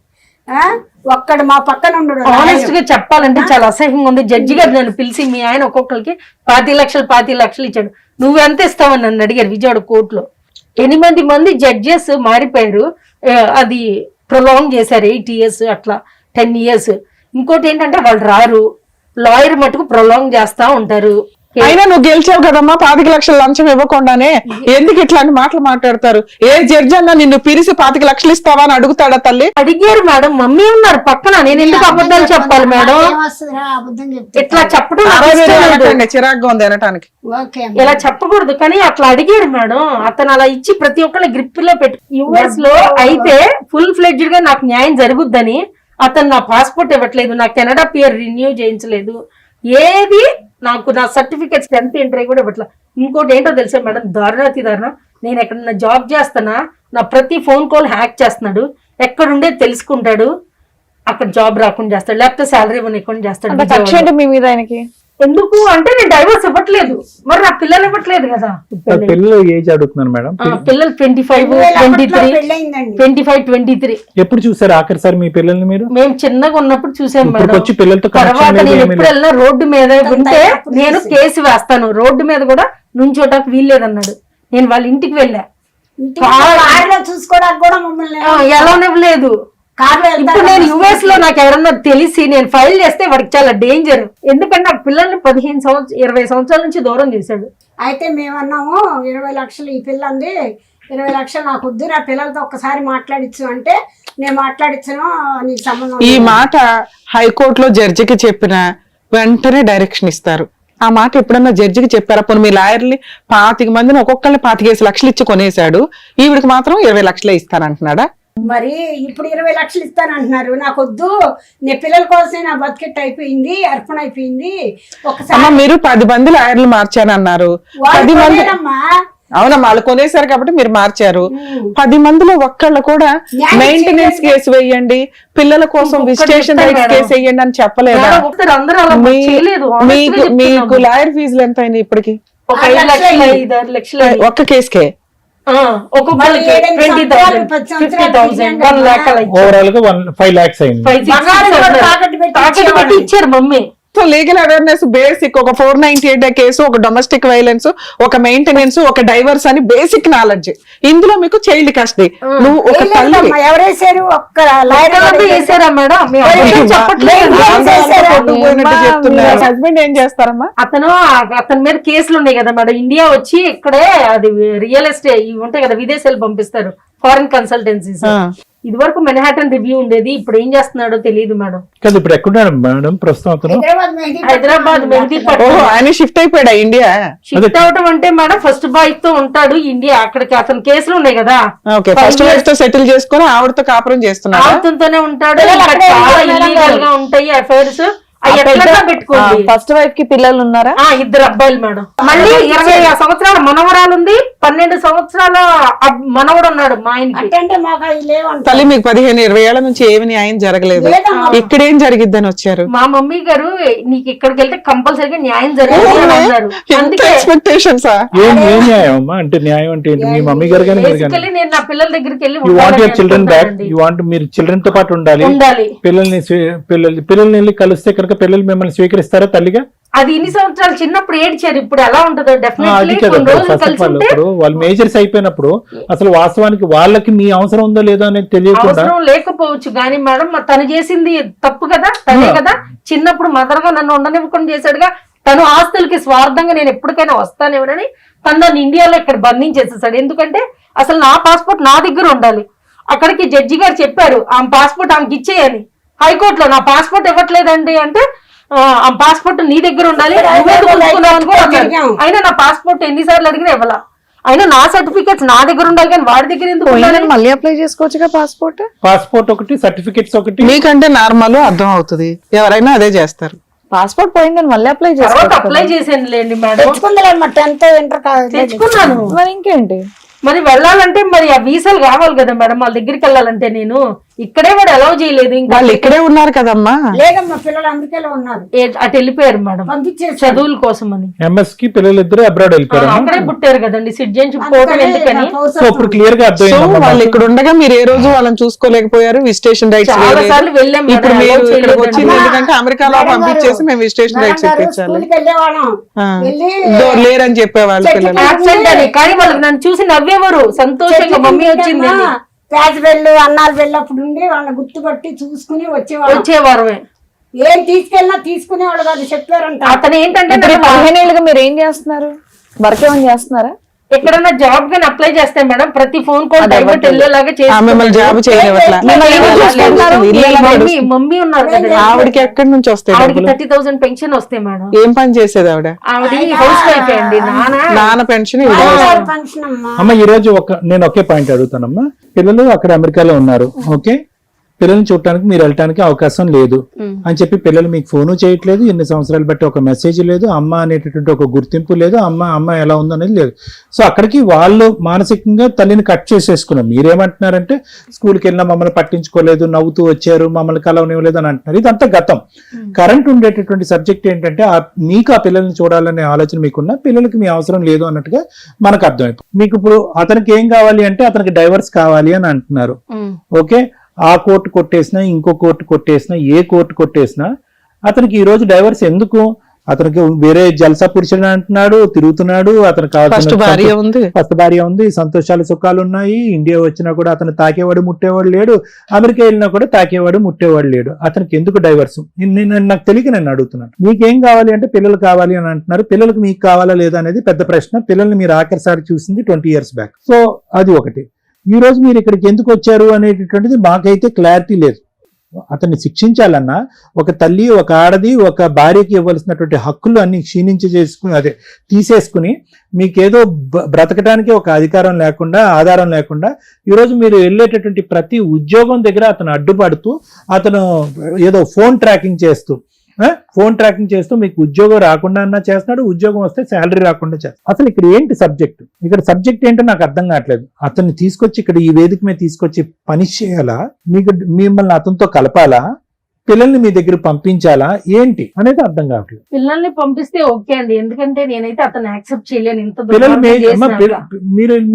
ఒక్కడు మా పక్కన ఉండడు. ఆనెస్ట్ గా చెప్పాలంటే చాలా అసహ్యంగా ఉంది. జడ్జి గారు నన్ను పిలిచి మీ ఆయన ఒక్కొక్కరికి 25 లక్షలు ఇచ్చాడు, నువ్వెంత ఇస్తావని నన్ను అడిగారు విజయవాడ కోర్టులో. 8 మంది జడ్జెస్ మారిపోయారు, అది ప్రొలాంగ్ చేశారు 8 years అట్లా 10 years. ఇంకోటి ఏంటంటే వాళ్ళు రారు, లాయర్ మటుకు ప్రొలాంగ్ చేస్తా ఉంటారు. అయినా నువ్వు గెలిచావు కదమ్మా, 25 లక్షలు లంచం ఇవ్వకుండానే. ఎందుకు ఇట్లాంటి మాటలు మాట్లాడతారు? ఏ జడ్జి అన్నా నిన్ను పిలిచి 25 లక్షలు ఇస్తావా అని అడుగుతాడా తల్లి? అడిగారు మేడం, మమ్మీ ఉన్నారు పక్కన, నేను ఎందుకు అబద్ధాలు చెప్పాలి మేడం? అబద్ధం చెప్తే ఇట్లా చెప్పడం నాకు అదే ఇష్టం లేదు. అనకండి, చిరాగ్గా ఉంది అనటానికి. ఓకే ఇలా చెప్పకూడదు కానీ అట్లా అడిగారు మేడం. అతను అలా ఇచ్చి ప్రతి ఒక్కరిని గ్రిప్ లో పెట్టు. యుఎస్ లో అయితే ఫుల్ ఫ్లెడ్జ్డ్ గా నాకు న్యాయం జరుగుద్దని అతను నా పాస్పోర్ట్ ఇవ్వట్లేదు, నా కెనడా పియర్ రెన్యూ చేయించలేదు, ఏది నాకు నా సర్టిఫికెట్స్ 10th ఇంటర్ కూడా ఇవ్వట్లేదు. ఇంకోటి ఏంటో తెలుసా మేడం, దారుణాతి దారుణం, నేను ఎక్కడన్నా జాబ్ చేస్తానా నా ప్రతి ఫోన్ కాల్ హ్యాక్ చేస్తున్నాడు, ఎక్కడుండే తెలుసుకుంటాడు, అక్కడ జాబ్ రాకుండా చేస్తాడు, లేకపోతే శాలరీ ఇవ్వకుండా చేస్తాడు. మీ మీద ఆయనకి ఎందుకు అంటే నేను డైవర్స్ ఇవ్వట్లేదు, మరి నా పిల్లలు ఇవ్వట్లేదు కదా. పిల్లలు ఏజ్ అడుగుతున్నారు మేడం? పిల్లలు 25, 23, పెళ్ళయిందండి. 25, 23. ఎప్పుడు చూసారు ఆఖరిసారి మీ పిల్లల్ని మీరు? మేము చిన్నగా ఉన్నప్పుడు చూసాం ఇప్పుడు మేడం. వచ్చి పిల్లలతో తర్వాత కనెక్షన్ లేదు, నేను ఏమీ ఎప్పుడు లేదు. వెళ్ళినా రోడ్డు మీద ఉంటే నేను కేసు వేస్తాను, రోడ్డు మీద కూడా నుంచోటానికి వీల్లేదన్నాడు. నేను వాళ్ళ ఇంటికి వెళ్ళా, కార్లో చూసుకోవడానికి కూడా మమ్మల్ని ఎలానివ్వలేదు. ఇప్పుడు నేను యుఎస్ లో నాకు ఎవరన్నా తెలిసి నేను ఫైల్ చేస్తే వాడికి చాలా డేంజర్, ఎందుకంటే నాకు పిల్లల్ని 15 సంవత్సరాలు 20 సంవత్సరాల నుంచి దూరం చేశాడు. అయితే మేమన్నాము 20 లక్షలు ఈ పిల్ల అంది, 20 లక్షలు నాకు వద్దు, నా పిల్లలతో ఒక్కసారి మాట్లాడించు అంటే నేను మాట్లాడించను, నీకు సంబంధం ఈ లేదు. మాట హైకోర్టులో జడ్జికి చెప్పిన వెంటనే డైరెక్షన్ ఇస్తారు. ఆ మాట ఎప్పుడన్నా జడ్జికి చెప్పారా? పోనీ మీ లాయర్ని 25 మందిని ఒక్కొక్కరిని 25 లక్షలు ఇచ్చి కొనేశాడు, ఈవిడికి మాత్రం 20 లక్షలే ఇస్తానంటున్నాడా? మరి ఇప్పుడు 20 లక్షలు ఇస్తానంటున్నారు, నాకు వద్దు, నీ పిల్లల కోసం నా బతికెట్ అయిపోయింది, అర్పణ అయిపోయింది. ఒకసారి మీరు 10 మంది లాయర్లు మార్చానన్నారు. 10 మంది అవునమ్మా, వాళ్ళు కొనేశారు కాబట్టి మీరు మార్చారు. 10 మందిలో ఒక్కళ్ళు కూడా మెయింటెనెన్స్ కేసు వేయండి, పిల్లల కోసం విజిటేషన్ రైట్స్ కేసు వేయండి అని చెప్పలేదా? మీకు లాయర్ ఫీజులు ఎంత అయినాయి ఇప్పటికి? ఒక 5 లక్షలు 5-6 లక్షలు ఒక్క కేసుకే ఒక్కొక్కరికి మళ్ళీ 20,000 10 సంవత్సరాలు 50,000 1 lakh అలా ఇచ్చారు. ఓవరాల్ గా 5 lakhs అయింది. 5-6 బంగారం కూడా తాకట్టు పెట్టి తాకట్టు పెట్టి ఇచ్చారు mummy. So legal awareness basic ఒక 498 కేసు, ఒక డొమెస్టిక్ వైలెన్స్, ఒక మెయింటెనెన్స్, ఒక డైవర్స్ అని బేసిక్ నాలెడ్జ్. ఇందులో మీకు చైల్డ్ కస్టడీ. నువ్వు ఒక తల్లి లేదమ్మా, ఎవరేసారు ఒక్క ఎక్కడో వేసారా మేడం? మీ అబద్ధం చెప్పట్లేదు. చెప్తున్నారు. హస్బెండ్ ఏం చేస్తారమ్మా? అతని మీద కేసులు ఉన్నాయి కదా మేడం. ఇండియా వచ్చి ఇక్కడే అది రియల్ ఎస్టేట్ ఇవి ఉంటాయి కదా, విదేశాలు పంపిస్తారు ఫారిన్ కన్సల్టెన్సీస్. ఇది వరకు మెన్హాటన్ రివ్యూ ఉండేది, ఇప్పుడు ఏం చేస్తున్నాడో తెలియదు మేడం. కదా ఇప్పుడు ఎక్కడున్నాడు మేడం ప్రస్తుతం అతను? హైదరాబాద్ మెహదీపట్నం. ఆయన షిఫ్ట్ అయిపోయాడా ఇండియా? షిఫ్ట్ అవటం అంటే మేడం ఫస్ట్ బాయ్ తో ఉంటాడు ఇండియా. అక్కడికి అతను కేసులు ఉన్నాయి కదా, ఓకే, ఫస్ట్ వైఫ్ తో సెటిల్ చేసుకుని ఆవిడతో కాపురం చేస్తున్నాడు. ఆవిడతోనే ఉంటాడు. ఇంకా చాలా ఇల్లీగల్ గా ఉంటాయి అఫైర్స్. పెట్టుకోండి. ఫస్ట్ వైఫ్ కి పిల్లలు ఉన్నారా? 2 అబ్బాయిలు మేడం. మళ్ళీ 20 సంవత్సరాల మనవరాలు ఉంది, 12 సంవత్సరాల మనవడు ఉన్నాడు మా ఆయనకి. అంటే మాకు లేవంట. తల్లి మీకు 15-20 ఏళ్ల నుంచి ఏమి న్యాయం జరగలేదు, ఇక్కడేం జరిగిద్దని వచ్చారు? మా మమ్మీ గారు నీకు ఇక్కడికి వెళ్తే కంపల్సరీగా న్యాయం జరుగుతుంది అన్నారు. అందుకే ఎక్స్పెక్టేషన్స్ ఏం న్యాయం అమ్మా? అంటే న్యాయం అంటే ఏంటి? మీ మమ్మీ గారు కానీ బేసికల్లీ నేను నా పిల్లల దగ్గరికి వెళ్ళి you want your children back, you want మీరు చిల్డ్రన్ తో పాటు ఉండాలి. పిల్లల్ని వెళ్ళి కలిస్తే కనుక పిల్లలు మిమ్మల్ని స్వీకరిస్తారా తల్లిగా? అది ఇన్ని సంవత్సరాలు చిన్నప్పుడు ఏడ్చారు, ఇప్పుడు ఎలా ఉంటుందో అది డెఫినెట్లీ కదా కొన్ని రోజులు ఫస్ట్ ఆఫ్ కలిసి ఆల్. ఉంటే ఇప్పుడు వాళ్ళు మేజర్స్ అయిపోయినప్పుడు అసలు వాస్తవానికి వాళ్ళకి మీ అవసరం ఉందో లేదో అనేది తెలియకుండా అవసరం లేకపోవచ్చు కానీ మేడం తను చేసింది తప్పు కదా, తనే కదా చిన్నప్పుడు మదర్ గా నన్ను ఉండనివ్వకుండా చేశాడుగా. తను ఆస్తులకి స్వార్థంగా నేను ఎప్పటికైనా వస్తానేమోనని తను నన్ను ఇండియాలో ఇక్కడ బంధించేసేసాడు. ఎందుకంటే అసలు నా పాస్పోర్ట్ నా దగ్గర ఉండాలి. అక్కడికి జడ్జి గారు చెప్పారు ఆమె పాస్పోర్ట్ ఆమెకి ఇచ్చేయని. హైకోర్టులో నా పాస్పోర్ట్ ఇవ్వట్లేదండి అంటే ఆ పాస్పోర్ట్ నీ దగ్గర ఉండాలి, అయినా నా పాస్పోర్ట్ ఎన్నిసార్లు అడిగినా ఇవ్వాల. అయినా నా సర్టిఫికేట్స్ నా దగ్గర ఉండాలి కానీ వాడి దగ్గర ఎందుకు ఉండాలి? మళ్ళీ అప్లై చేసుకోవచ్చుగా పాస్పోర్ట్ ఒకటి, సర్టిఫికెట్స్ ఒకటి. మీకంటే నార్మల్ అర్థం అవుతుంది, ఎవరైనా అదే చేస్తారు. పాస్పోర్ట్ పోయిందని మళ్ళీ అప్లై తర్వాత అప్లై చేసాను లేండి మేడం. తెచ్చుకుందలేమ్మా 10th ఇంటర్ తెచ్చుకున్నాను. మరి ఇంకేంటి, మరి వెళ్ళాలంటే మరి ఆ వీసాలు కావాలి కదా మేడం. వాళ్ళ దగ్గరికి వెళ్ళాలంటే నేను ఇక్కడే వాడు అలౌ చేయలేదు. ఇంకా వాళ్ళు ఇక్కడే ఉన్నారు కదమ్మా. లేదమ్మా, పిల్లలు అమెరికాలో ఉన్నారు, అటు వెళ్ళిపోయారు మేడం పంపించేసి చదువుల కోసం అని. ఎంఎస్ కి పిల్లలు ఇద్దరు అబ్రాడ్ వెళ్ళిపోయారు. అక్కడే పుట్టారు కదండి, సిటిజన్షిప్ పోవడం ఎందుకని. సో ఇప్పుడు క్లియర్ గా సో అర్థమైంది. వాళ్ళు ఇక్కడ ఉండగా మీరు ఏ రోజు వాళ్ళని చూసుకోలేకపోయారు. విజిటేషన్ రైట్స్ చాలా సార్లు వెళ్ళాం మేడం, ఇప్పుడు మీరు allow ఇక్కడికి చేయలేదండి. వచ్చింది ఎందుకంటే అమెరికాలో పంపించేసి మేము విజిటేషన్ రైట్స్ ఇప్పించాలి. స్కూల్కి వెళ్ళేవాళ్ళం, వెళ్ళి లేరని చెప్పేవాళ్ళు పిల్లలు. Absent అని. కానీ వాళ్ళు నన్ను చూసి నవ్వేవారు సంతోషంగా, మమ్మీ వచ్చింది అని. ప్యాచ్ వెళ్ళు అన్నాలు వెళ్ళినప్పుడు ఉండి వాళ్ళని గుర్తుపట్టి చూసుకుని వచ్చేవారు. ఏం తీసుకెళ్ళినా తీసుకునేవాళ్ళు కాదు, చెప్పారంట. అతను ఏంటంటే 15 ఏళ్ళుగా మీరు ఏం చేస్తున్నారు? వర్క్ ఏమైనా చేస్తున్నారా? ఎక్కడన్నా జాబ్ గాని అప్లై చేస్తే మేడం ప్రతి ఫోన్ కాల్ డైవర్ట్ వెళ్ళేలాగా మిమ్మల్ని జాబ్ చేయలేవట్లా. మమ్మీ ఉన్నారు కదా, ఆవిడకి ఎక్కడి నుంచి వస్తాయి? ఆవిడకి 30,000 పెన్షన్ వస్తాయి మేడం. ఏం పని చేసేది ఆవిడ? ఆవిడ హౌస్ వైఫ్ అండి. నాన్న పెన్షన్ ఫంక్షన్ అమ్మా. అమ్మ ఈ రోజు నేను ఒకే పాయింట్ అడుగుతానమ్మా. పిల్లలు అక్కడ అమెరికాలో ఉన్నారు, ఓకే, పిల్లల్ని చూడటానికి మీరు వెళ్ళటానికి అవకాశం లేదు అని చెప్పి పిల్లలు మీకు ఫోను చేయట్లేదు, ఎన్ని సంవత్సరాలు బట్టి ఒక మెసేజ్ లేదు, అమ్మ అనేటటువంటి ఒక గుర్తింపు లేదు, అమ్మ ఎలా ఉందో అనేది లేదు. సో అక్కడికి వాళ్ళు మానసికంగా తల్లిని కట్ చేసేసుకున్నారు. మీరేమంటున్నారంటే స్కూల్కి వెళ్ళినా మమ్మల్ని పట్టించుకోలేదు, నవ్వుతూ వచ్చారు, మమ్మల్ని కలవనివ్వలేదు అని అంటున్నారు. ఇదంతా గతం. కరెంట్ ఉండేటటువంటి సబ్జెక్ట్ ఏంటంటే మీకు ఆ పిల్లల్ని చూడాలనే ఆలోచన మీకున్నా, పిల్లలకి మీ అవసరం లేదు అన్నట్టుగా మనకు అర్థమైపోయింది. మీకు ఇప్పుడు అతనికి ఏం కావాలి అంటే అతనికి డైవర్స్ కావాలి అని అంటున్నారు, ఓకే. ఆ కోర్టు కొట్టేసినా, ఇంకో కోర్టు కొట్టేసినా, ఏ కోర్టు కొట్టేసినా అతనికి ఈ రోజు డైవర్స్ ఎందుకు? అతనికి వేరే జల్సా పురుషుడు అంటున్నాడు, తిరుగుతున్నాడు, అతనికి ఫస్ట్ భార్య ఉంది, సంతోషాలు సుఖాలు ఉన్నాయి. ఇండియా వచ్చినా కూడా అతను తాకేవాడు ముట్టేవాడు లేడు, అమెరికా వెళ్ళినా కూడా తాకేవాడు ముట్టేవాడు లేడు. అతనికి ఎందుకు డైవర్స్? నాకు తెలియక నేను అడుగుతున్నాను. మీకేం కావాలి అంటే పిల్లలు కావాలి అని అంటున్నారు. పిల్లలకు మీకు కావాలా లేదా అనేది పెద్ద ప్రశ్న. పిల్లల్ని మీరు ఆఖరిసారి చూసింది 20 years బ్యాక్. సో అది ఒకటి. ఈ రోజు మీరు ఇక్కడికి ఎందుకు వచ్చారు అనేటటువంటిది మాకైతే క్లారిటీ లేదు. అతన్ని శిక్షించాలన్నా ఒక తల్లి, ఒక ఆడది, ఒక భార్యకి ఇవ్వాల్సినటువంటి హక్కులు అన్ని తీసేసుకుని మీకేదో బ్రతకడానికి ఒక అధికారం లేకుండా, ఆధారం లేకుండా ఈరోజు మీరు వెళ్ళేటటువంటి ప్రతి ఉద్యోగం దగ్గర అతను అడ్డుపడుతూ, అతను ఏదో ఫోన్ ట్రాకింగ్ చేస్తూ మీకు ఉద్యోగం రాకుండా అన్నా చేస్తున్నాడు, ఉద్యోగం వస్తే శాలరీ రాకుండా చేస్తాడు. అసలు ఇక్కడ ఏంటి సబ్జెక్ట్? ఇక్కడ సబ్జెక్ట్ ఏంటో నాకు అర్థం కావట్లేదు. అతన్ని తీసుకొచ్చి ఇక్కడ ఈ వేదిక మీద తీసుకొచ్చి పని చేయాలా, మిమ్మల్ని అతనితో కలపాలా, పిల్లల్ని మీ దగ్గర పంపించాలా ఏంటి అనేది అర్థం కావట్లేదు. పిల్లల్ని పంపిస్తే ఓకే అండి, ఎందుకంటే నేనైతే అతను యాక్సెప్ట్ చేయలేను. ఇంత పిల్లలు దుర్మార్గం అమ్మా, చేసినాక.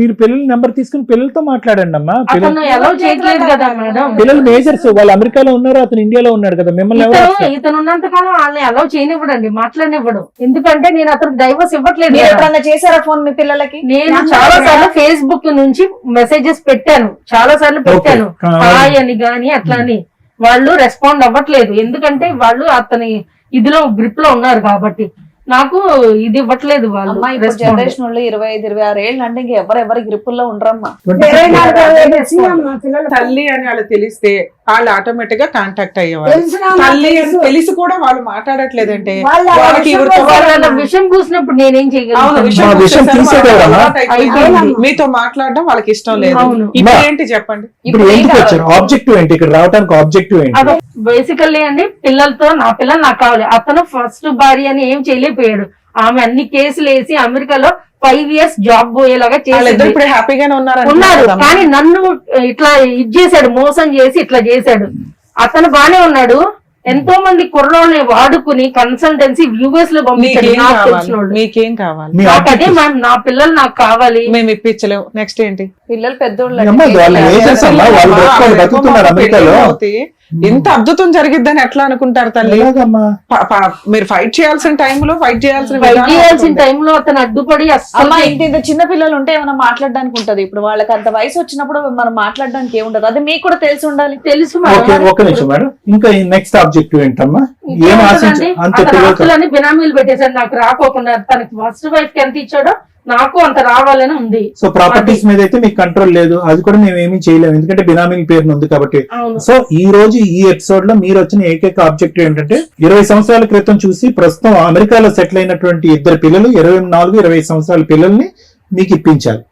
మీరు పిల్లల నెంబర్ తీసుకుని పిల్లలతో మాట్లాడండి అమ్మా. అతను ఎలా చేయట్లేదు కదా మేడం. పిల్లలు మేజర్స్, వాళ్ళు అమెరికాలో ఉన్నారు, అతను ఇండియాలో ఉన్నాడు కదా, మిమ్మల్ని ఎవరు ఇతను ఉన్నంత కాలం వాళ్ళని అలౌ చేయనివ్వడండి, మాట్లాడినివ్వడు. ఎందుకంటే నేను అతనికి డైవర్స్ ఇవ్వట్లేదు మీరు కదా. ఎప్పుడన్నా చేశారా ఫోన్ మీ పిల్లలకి? నేను చాలా సార్లు ఫేస్బుక్ నుంచి మెసేజెస్ పెట్టాను, చాలా సార్లు పెట్టాను, హాయ్ అని గాని అట్లా అని. వాళ్ళు రెస్పాండ్ అవ్వట్లేదు, ఎందుకంటే వాళ్ళు అతని ఇదిలో గ్రిప్ లో ఉన్నారు కాబట్టి. నాకు ఇది ఇవ్వట్లేదు వాళ్ళు. అమ్మా ఇప్పుడు జనరేషన్ వాళ్ళు 25-26 ఏళ్ళు అంటే ఇంక ఎవరెవరి గ్రిప్పుల్లో ఉండరమ్మా. 24 వచ్చినాయమ్మా పిల్లలు. తల్లి అని వాళ్ళు తెలిస్తే వాళ్ళు ఆటోమేటిక్ గా కాంటాక్ట్ అయ్యేవాళ్ళు. తెలిసినా తల్లి అని తెలుసు. తెలిసి కూడా వాళ్ళు మాట్లాడట్లేదంటే వాళ్ళ వాళ్ళకి విషయం ఎవరితో వాళ్ళ విషయం పూసినప్పుడు నేనేం అవును, చేయగలను? విషయం మా విషయం చూసేసారు, తీసేదేవరమ్మా? వాళ్ళకి అలవాటు అయిపోయింది. అయిపోయింది. మీతో మాట్లాడడం వాళ్ళకి ఇష్టం లేదు. అవును. ఇప్పుడు మా- ఏంటి చెప్పండి? ఇప్పుడు ఎందుకు వచ్చారు? ఆబ్జెక్టివ్ ఏంటి ఇక్కడ రావడానికి? ఆబ్జెక్టివ్ ఏంటి? అదే బేసికల్లీ అండి, పిల్లలతో నా పిల్లలు నాకు కావాలి. అతను ఫస్ట్ భార్య అని ఏం చేయలేకపోయాడు. ఆమె అన్ని కేసులు వేసి అమెరికాలో 5 years జాబ్ పోయేలాగా వాళ్ళిద్దరు చేసింది. ఇప్పుడు హ్యాపీగానే ఉన్నారు, ఉన్నారు. కానీ నన్ను ఇట్లా ఇది చేశాడు, మోసం చేసి ఇట్లా చేశాడు. అతను బానే ఉన్నాడు. ఎంతో మంది కుర్రోల్ని వాడుకుని కన్సల్టెన్సీ యూఎస్ లో పంపించాడు. మీకేం నాకు కావాలి? తెలిసిన వాళ్ళు. మీకేం కావాలి? మీ నాకు అదే objective. మ్యామ్, నా పిల్లలు నాకు కావాలి. మేము ఇప్పించలేము. నెక్స్ట్ ఏంటి? పిల్లలు పెద్దోళ్ళు అమ్మా, వాళ్ళ ఏజెస్ అమ్మా, వాళ్ళు బ్రతుకుని బతుకుతున్నారు అమెరికాలో. ఇంత అద్భుతం జరిగిద్దని ఎట్లా అనుకుంటారు తల్లి? ఎలాగమ్మా? మీరు ఫైట్ చేయాల్సిన టైంలో ఫైట్ చేయాల్సిన ఫైట్ విధానం చేయాల్సిన ఉంటుంది. టైంలో అతను అడ్డుపడి అస్సలు అమ్మా ఇంత చిన్న పిల్లలు ఉంటే ఏమైనా మాట్లాడడానికి ఉంటది. ఇప్పుడు వాళ్ళకి అంత వయసు వచ్చినప్పుడు మనం మాట్లాడడానికి ఏముండదు. అది మీకు కూడా తెలిసి ఉండాలి. తెలుసు ఓకే, మేడం. ఒక్క నిమిషం మేడం. ఇంకా నెక్స్ట్ ఆబ్జెక్టివ్ ఏంటమ్మా? ఏం ఆశించ ఇంకేముంటుందండి? అంత అతను పిల్లలతో ఆస్తులని బినామీలు పెట్టేశాడు, నాకు రాకోకుండా. తనకి ఫస్ట్ వైఫ్ కి ఎంత ఇచ్చాడో నాకు అంత రావాలని ఉంది. సో ప్రాపర్టీస్ మీద అయితే మీకు కంట్రోల్ లేదు, అది కూడా మేము ఏమీ చేయలేము, ఎందుకంటే బినామీ పేరు ఉంది కాబట్టి. అవును. సో ఈ రోజు ఈ ఎపిసోడ్ లో మీరు వచ్చిన ఏకైక ఆబ్జెక్టివ్ ఏంటంటే 20 సంవత్సరాల క్రితం చూసి ప్రస్తుతం అమెరికాలో సెటిల్ అయినటువంటి ఇద్దరు పిల్లలు, 24-20 సంవత్సరాల పిల్లల్ని మీకు ఇప్పించాలి.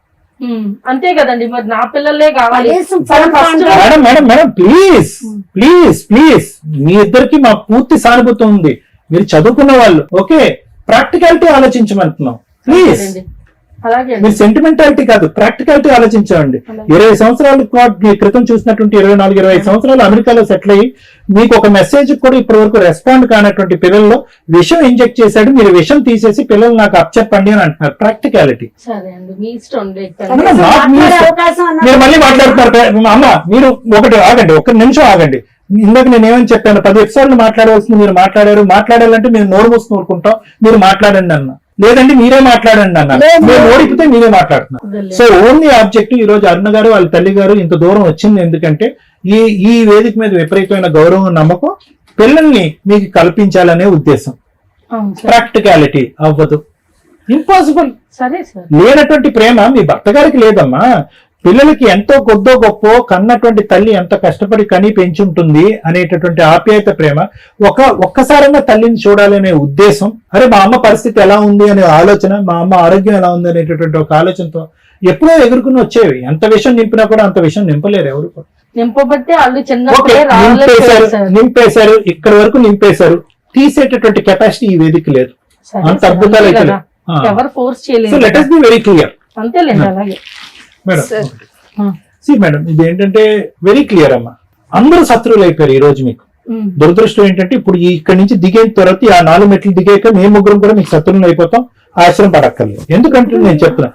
అంతే కదండి, మరి నా పిల్లలే కావాలి. కనీసం తను phone first contact madam madam madam please please please, మీ ఇద్దరికి మా పూర్తి సానుభూతి ఉంది. మీరు చదువుకున్న వాళ్ళు, ఓకే, ప్రాక్టికాలిటీ ఆలోచించమంటున్నాం ప్లీజ్. అండి. అలాగే అండి. మీరు సెంటిమెంటాలిటీ కాదు, ప్రాక్టికాలిటీ ఆలోచించండి. 20 సంవత్సరాల క్రితం చూసినటువంటి 24-25 సంవత్సరాలు అమెరికాలో సెటిల్ అయ్యి మీకు ఒక మెసేజ్ కూడా ఇప్పటి వరకు రెస్పాండ్ కానటువంటి పిల్లల్లో విషం ఇంజెక్ట్ చేశాడు. మీరు విషం తీసేసి పిల్లలు నాకు అప్పచెప్పండి అని అంటున్నారు. ప్రాక్టికాలిటీ. సరే అండి, మీ ఇష్టం. కనీసం మాట్లాడే అవకాశం అన్నది మీరు మళ్ళీ మాట్లాడుతున్నారు. అమ్మ, మీరు ఒకటి ఆగండి, ఒక్క నిమిషం ఆగండి. ఇందాక నేను ఏమని చెప్పాను? 10 ఎపిసోడ్లు మాట్లాడవలసింది మీరు మాట్లాడారు. మాట్లాడాలంటే మీరు నోరు మూసుకుని ఊరుకుంటాం. మీరు మాట్లాడండి అన్న, లేదంటే మీరే మాట్లాడండి అన్న. మీరు ఓడిపితే మీరే మాట్లాడుతున్నారు. సో ఓన్లీ ఆబ్జెక్టివ్ ఈ రోజు అరుణ గారు వాళ్ళ తల్లి గారు ఇంత దూరం వచ్చింది ఎందుకంటే ఈ వేదిక మీద విపరీతమైన గౌరవం, నమ్మకం, పిల్లల్ని మీకు కల్పించాలనే ఉద్దేశం. ప్రాక్టికాలిటీ అవ్వదు, ఇంపాసిబుల్. సరే సార్. లేనటువంటి ప్రేమ మీ భర్త గారికి లేదమ్మా. పిల్లలకి ఎంతో కొద్దో గొప్ప కన్నటువంటి తల్లి ఎంత కష్టపడి కని పెంచుంటుంది అనేటటువంటి ఆప్యాయత, ప్రేమ ఒక్కసారైనా తల్లిని చూడాలనే ఉద్దేశం. అరే మా అమ్మ పరిస్థితి ఎలా ఉంది అనే ఆలోచన, మా అమ్మ ఆరోగ్యం ఎలా ఉంది అనేటటువంటి ఒక ఆలోచనతో ఎప్పుడో ఎగురుకుని వచ్చేవి. ఎంత విషయం నింపినా కూడా అంత విషయం నింపలేరు ఎవరు. నింపబట్టే వాళ్ళు ఓకే, చిన్నప్పుడే నింపేశారు, ఇక్కడ వరకు నింపేశారు. తీసేటటువంటి కెపాసిటీ ఈ వేదిక లేదు. అంత అద్భుతాలు అయితే లేవు. ఎవరు ఫోర్స్ సో చేయలేదు. Let us be very clear. అంతేలేండి. అలాగే మేడం సి మేడం, ఇది ఏంటంటే వెరీ క్లియర్ అమ్మా. అందరూ శత్రువులు అయిపోయారు ఈ రోజు మీకు. దురదృష్టం ఏంటంటే ఇప్పుడు ఇక్కడి నుంచి దిగే తర్వాత ఆ 4 మెట్లు దిగాక మేము ముగ్గురం కూడా మీకు శత్రువులు అయిపోతాం. ఆశ్రమం పడక్కర్లేదు. ఎందుకంటే నేను చెప్తున్నా,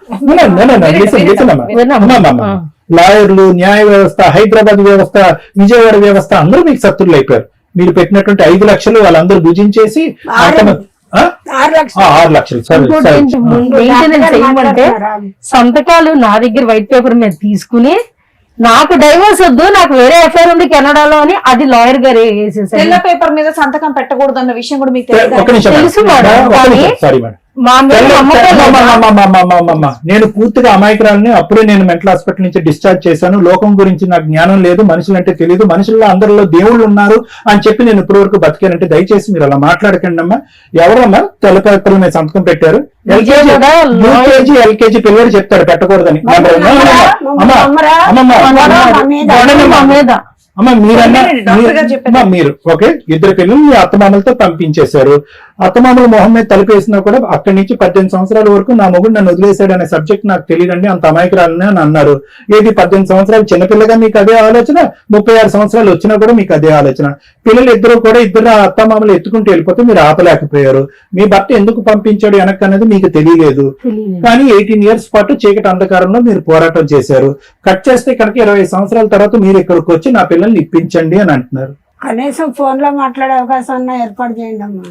లాయర్లు, న్యాయ వ్యవస్థ, హైదరాబాద్ వ్యవస్థ, విజయవాడ వ్యవస్థ అందరూ మీకు శత్రువులు అయిపోయారు. మీరు పెట్టినటువంటి 5 లక్షలు వాళ్ళందరూ భుజించేసి 6 లక్షలు 6 లక్షలు మెయింటెనెన్స్ ఏమంటే సంతకాలు నా దగ్గర వైట్ పేపర్ మీద తీసుకుని నాకు డైవర్స్ వద్దు, నాకు వేరే ఎఫ్ఐఆర్ ఉంది కెనడాలో అని అది లాయర్ గారు వేసేసారు. తెల్ల పేపర్ మీద సంతకం పెట్టకూడదు అన్న విషయం కూడా మీకు ఒక నిమిషం తెలుసు మేడం, కానీ సారీ మేడం. మా మీద నమ్మకం లేదా? నేను పూర్తిగా అమాయకురాలని. అప్పుడే నేను మెంటల్ హాస్పిటల్ నుంచి డిశ్చార్జ్ చేశాను. లోకం గురించి నాకు జ్ఞానం లేదు, మనుషులంటే తెలియదు, మనుషుల్లో అందరిలో దేవుళ్ళు ఉన్నారు అని చెప్పి నేను ఇప్పటి వరకు బతికానంటే దయచేసి మీరు అలా మాట్లాడకండి అమ్మా. ఎవరమ్మా తెల్ల పేపర్ల మీద సంతకం పెట్టారు? ఎల్కేజీ పిల్లలు చెప్తాడు పెట్టకూడదని. అమ్మ మీరన్నా మీరు ఓకే, 2 పిల్లలు మీ అత్తమామలతో పంపించేశారు. అత్తమామల మొహం మీద తలుపేసినా కూడా అక్కడి నుంచి 18 సంవత్సరాల వరకు నా మొగుడు నన్ను వదిలేశాడు అనే సబ్జెక్ట్ నాకు తెలియదండి, అంత అమాయకురాలని అని అన్నారు. ఏది 18 సంవత్సరాలు చిన్నపిల్లగా మీకు అదే ఆలోచన, 36 సంవత్సరాలు వచ్చినా కూడా మీకు అదే ఆలోచన. పిల్లలు ఇద్దరు అత్తమామలు ఎత్తుకుంటూ వెళ్ళిపోతే మీరు ఆపలేకపోయారు. మీ భర్త ఎందుకు పంపించాడు వెనక్కి అనేది మీకు తెలియలేదు. కానీ 18 ఇయర్స్ పాటు చీకటి అంధకారంలో మీరు పోరాటం చేశారు. కట్ చేస్తే కనుక 20 సంవత్సరాల తర్వాత మీరు ఇక్కడికి వచ్చి నా పిల్లల్ని ఇప్పించండి అని అంటున్నారు. కనీసం ఫోన్ లో మాట్లాడే అవకాశం అన్నా ఏర్పాటు చేయండి అమ్మా,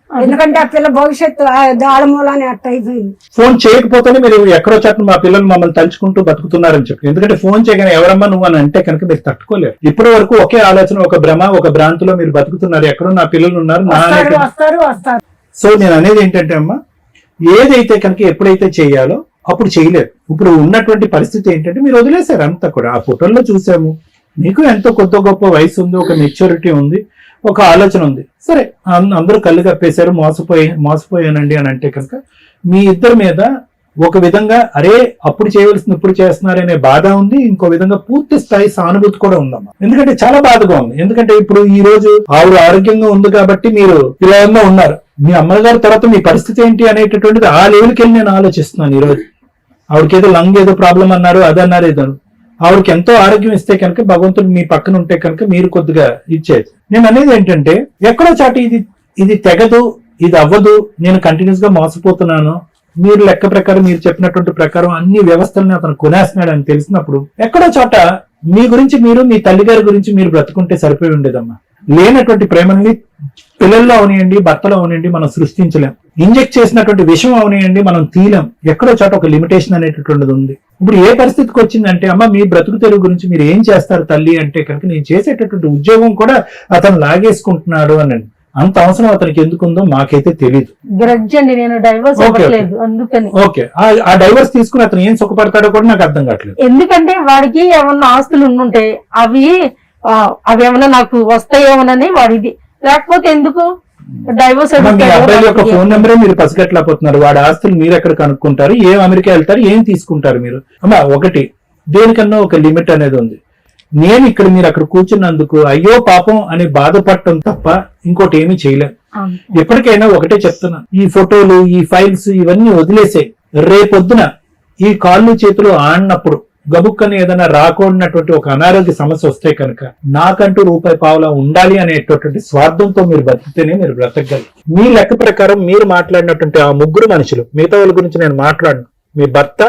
ఎందుకంటే ఆ పిల్ల భవిష్యత్తు దాడి మూలాన్ని అట్ట అయిపోయింది. ఫోన్ చేయకపోతేనే మీరు ఎక్కడో చట్టం మా పిల్లలు మమ్మల్ని తలుచుకుంటూ బతుకుతున్నారని చెప్పి, ఎందుకంటే ఫోన్ చేయగానే ఎవరమ్మా నువ్వు అని అంటే కనుక మీరు తట్టుకోలేరు. ఇప్పటి వరకు ఒకే ఆలోచన, ఒక భ్రమ, ఒక భ్రాంతిలో మీరు బతుకుతున్నారు. ఎక్కడో నా పిల్లలు ఉన్నారు వస్తారు. సో నేను అనేది ఏంటంటే అమ్మా, ఏదైతే కనుక ఎప్పుడైతే చేయాలో అప్పుడు చేయలేరు. ఇప్పుడు ఉన్నటువంటి పరిస్థితి ఏంటంటే మీరు వదిలేశారు అంతా కూడా. ఆ ఫోటోల్లో చూసాము, మీకు ఎంతో కొద్ది గొప్ప వయసు ఉంది, ఒక మెచ్యూరిటీ ఉంది, ఒక ఆలోచన ఉంది. సరే అందరూ కళ్ళు కప్పేశారు, మోసపోయానండి అని అంటే కనుక మీ ఇద్దరి మీద ఒక విధంగా అరే అప్పుడు చేయవలసింది ఇప్పుడు చేస్తున్నారనే బాధ ఉంది, ఇంకో విధంగా పూర్తి స్థాయి సానుభూతి కూడా ఉందమ్మా. ఎందుకంటే చాలా బాధగా ఉంది. ఎందుకంటే ఇప్పుడు ఈ రోజు ఆవిడ ఆరోగ్యంగా ఉంది కాబట్టి మీరు పిల్లల్లో ఉన్నారు. మీ అమ్మగారి తర్వాత మీ పరిస్థితి ఏంటి అనేటటువంటిది ఆ లెవెల్కి వెళ్ళి నేను ఆలోచిస్తున్నాను. ఈ రోజు ఆవిడకి ఏదో లంగ్ ఏదో ప్రాబ్లం అన్నారు, అదన్నారు, ఏదో ఆవిడకి ఎంతో ఆరోగ్యం ఇస్తే కనుక భగవంతుడు మీ పక్కన ఉంటే కనుక మీరు కొద్దిగా ఇచ్చేది. నేను అనేది ఏంటంటే ఎక్కడో చాటు ఇది తెగదు, ఇది అవ్వదు, నేను కంటిన్యూస్ గా మోసపోతున్నాను, మీరు లెక్క ప్రకారం మీరు చెప్పినటువంటి ప్రకారం అన్ని వ్యవస్థల్ని అతను కొనేస్తున్నాడు అని తెలిసినప్పుడు ఎక్కడో చోట మీ గురించి మీరు, మీ తల్లిగారి గురించి మీరు బ్రతుకుంటే సరిపోయి ఉండేదమ్మా. లేనటువంటి ప్రేమని పిల్లల్లో అవనియండి, భర్తలో అవనియండి మనం సృష్టించలేం. ఇంజెక్ట్ చేసినటువంటి విషయం అవనియండి మనం తీయలేం. ఎక్కడో చోట ఒక లిమిటేషన్ అనేటటువంటిది ఉంది. ఇప్పుడు ఏ పరిస్థితికి వచ్చిందంటే అమ్మ మీ బ్రతుకు తెరువు గురించి మీరు ఏం చేస్తారు తల్లి అంటే కనుక నేను చేసేటటువంటి ఉద్యోగం కూడా అతను లాగేసుకుంటున్నాడు అని. అంత అవసరం అతనికి ఎందుకుందో మాకైతే తెలియదు. గ్రడ్జ్ అండి, నేను డైవర్స్ అవ్వట్లేదు అందుకని. ఓకే, ఆ డైవర్స్ తీసుకుని అతను ఏం సుఖపడతాడో కూడా నాకు అర్థం కావట్లేదు. ఎందుకంటే వాడికి ఏమన్నా ఆస్తులు ఉండుంటే అవి ఏమన్నా నాకు వస్తాయేమోనని వాడిది, లేకపోతే ఎందుకు డైవర్స్. మీ అబ్బాయి యొక్క ఫోన్ నెంబరే మీరు పసిగట్టలేకపోతున్నారు. వాడి ఆస్తులు మీరు ఎక్కడ కనుక్కుంటారు, ఏం అమెరికా వెళ్తారు, ఏం తీసుకుంటారు మీరు. అమ్మా ఒకటి దేనికన్నా ఒక లిమిట్ అనేది ఉంది. నేను ఇక్కడ మీరు అక్కడ కూర్చున్నందుకు అయ్యో పాపం అని బాధపడటం తప్ప ఇంకోటి ఏమీ చేయలేం. ఎప్పటికైనా ఒకటే చెప్తున్నా, ఈ ఫోటోలు, ఈ ఫైల్స్ ఇవన్నీ వదిలేసే. రేపొద్దున ఈ కాళ్ళు చేతులు ఆడినప్పుడు గబుక్కని ఏదైనా రాకూడనటువంటి ఒక అనారోగ్య సమస్య వస్తే కనుక నాకంటూ రూపాయి పావులా ఉండాలి అనేటటువంటి స్వార్థంతో మీరు బతికితేనే మీరు బ్రతకగలరు. మీ లెక్క ప్రకారం మీరు మాట్లాడినటువంటి ఆ ముగ్గురు మనుషులు, మిగతా వాళ్ళ గురించి నేను మాట్లాడను, మీ భర్త,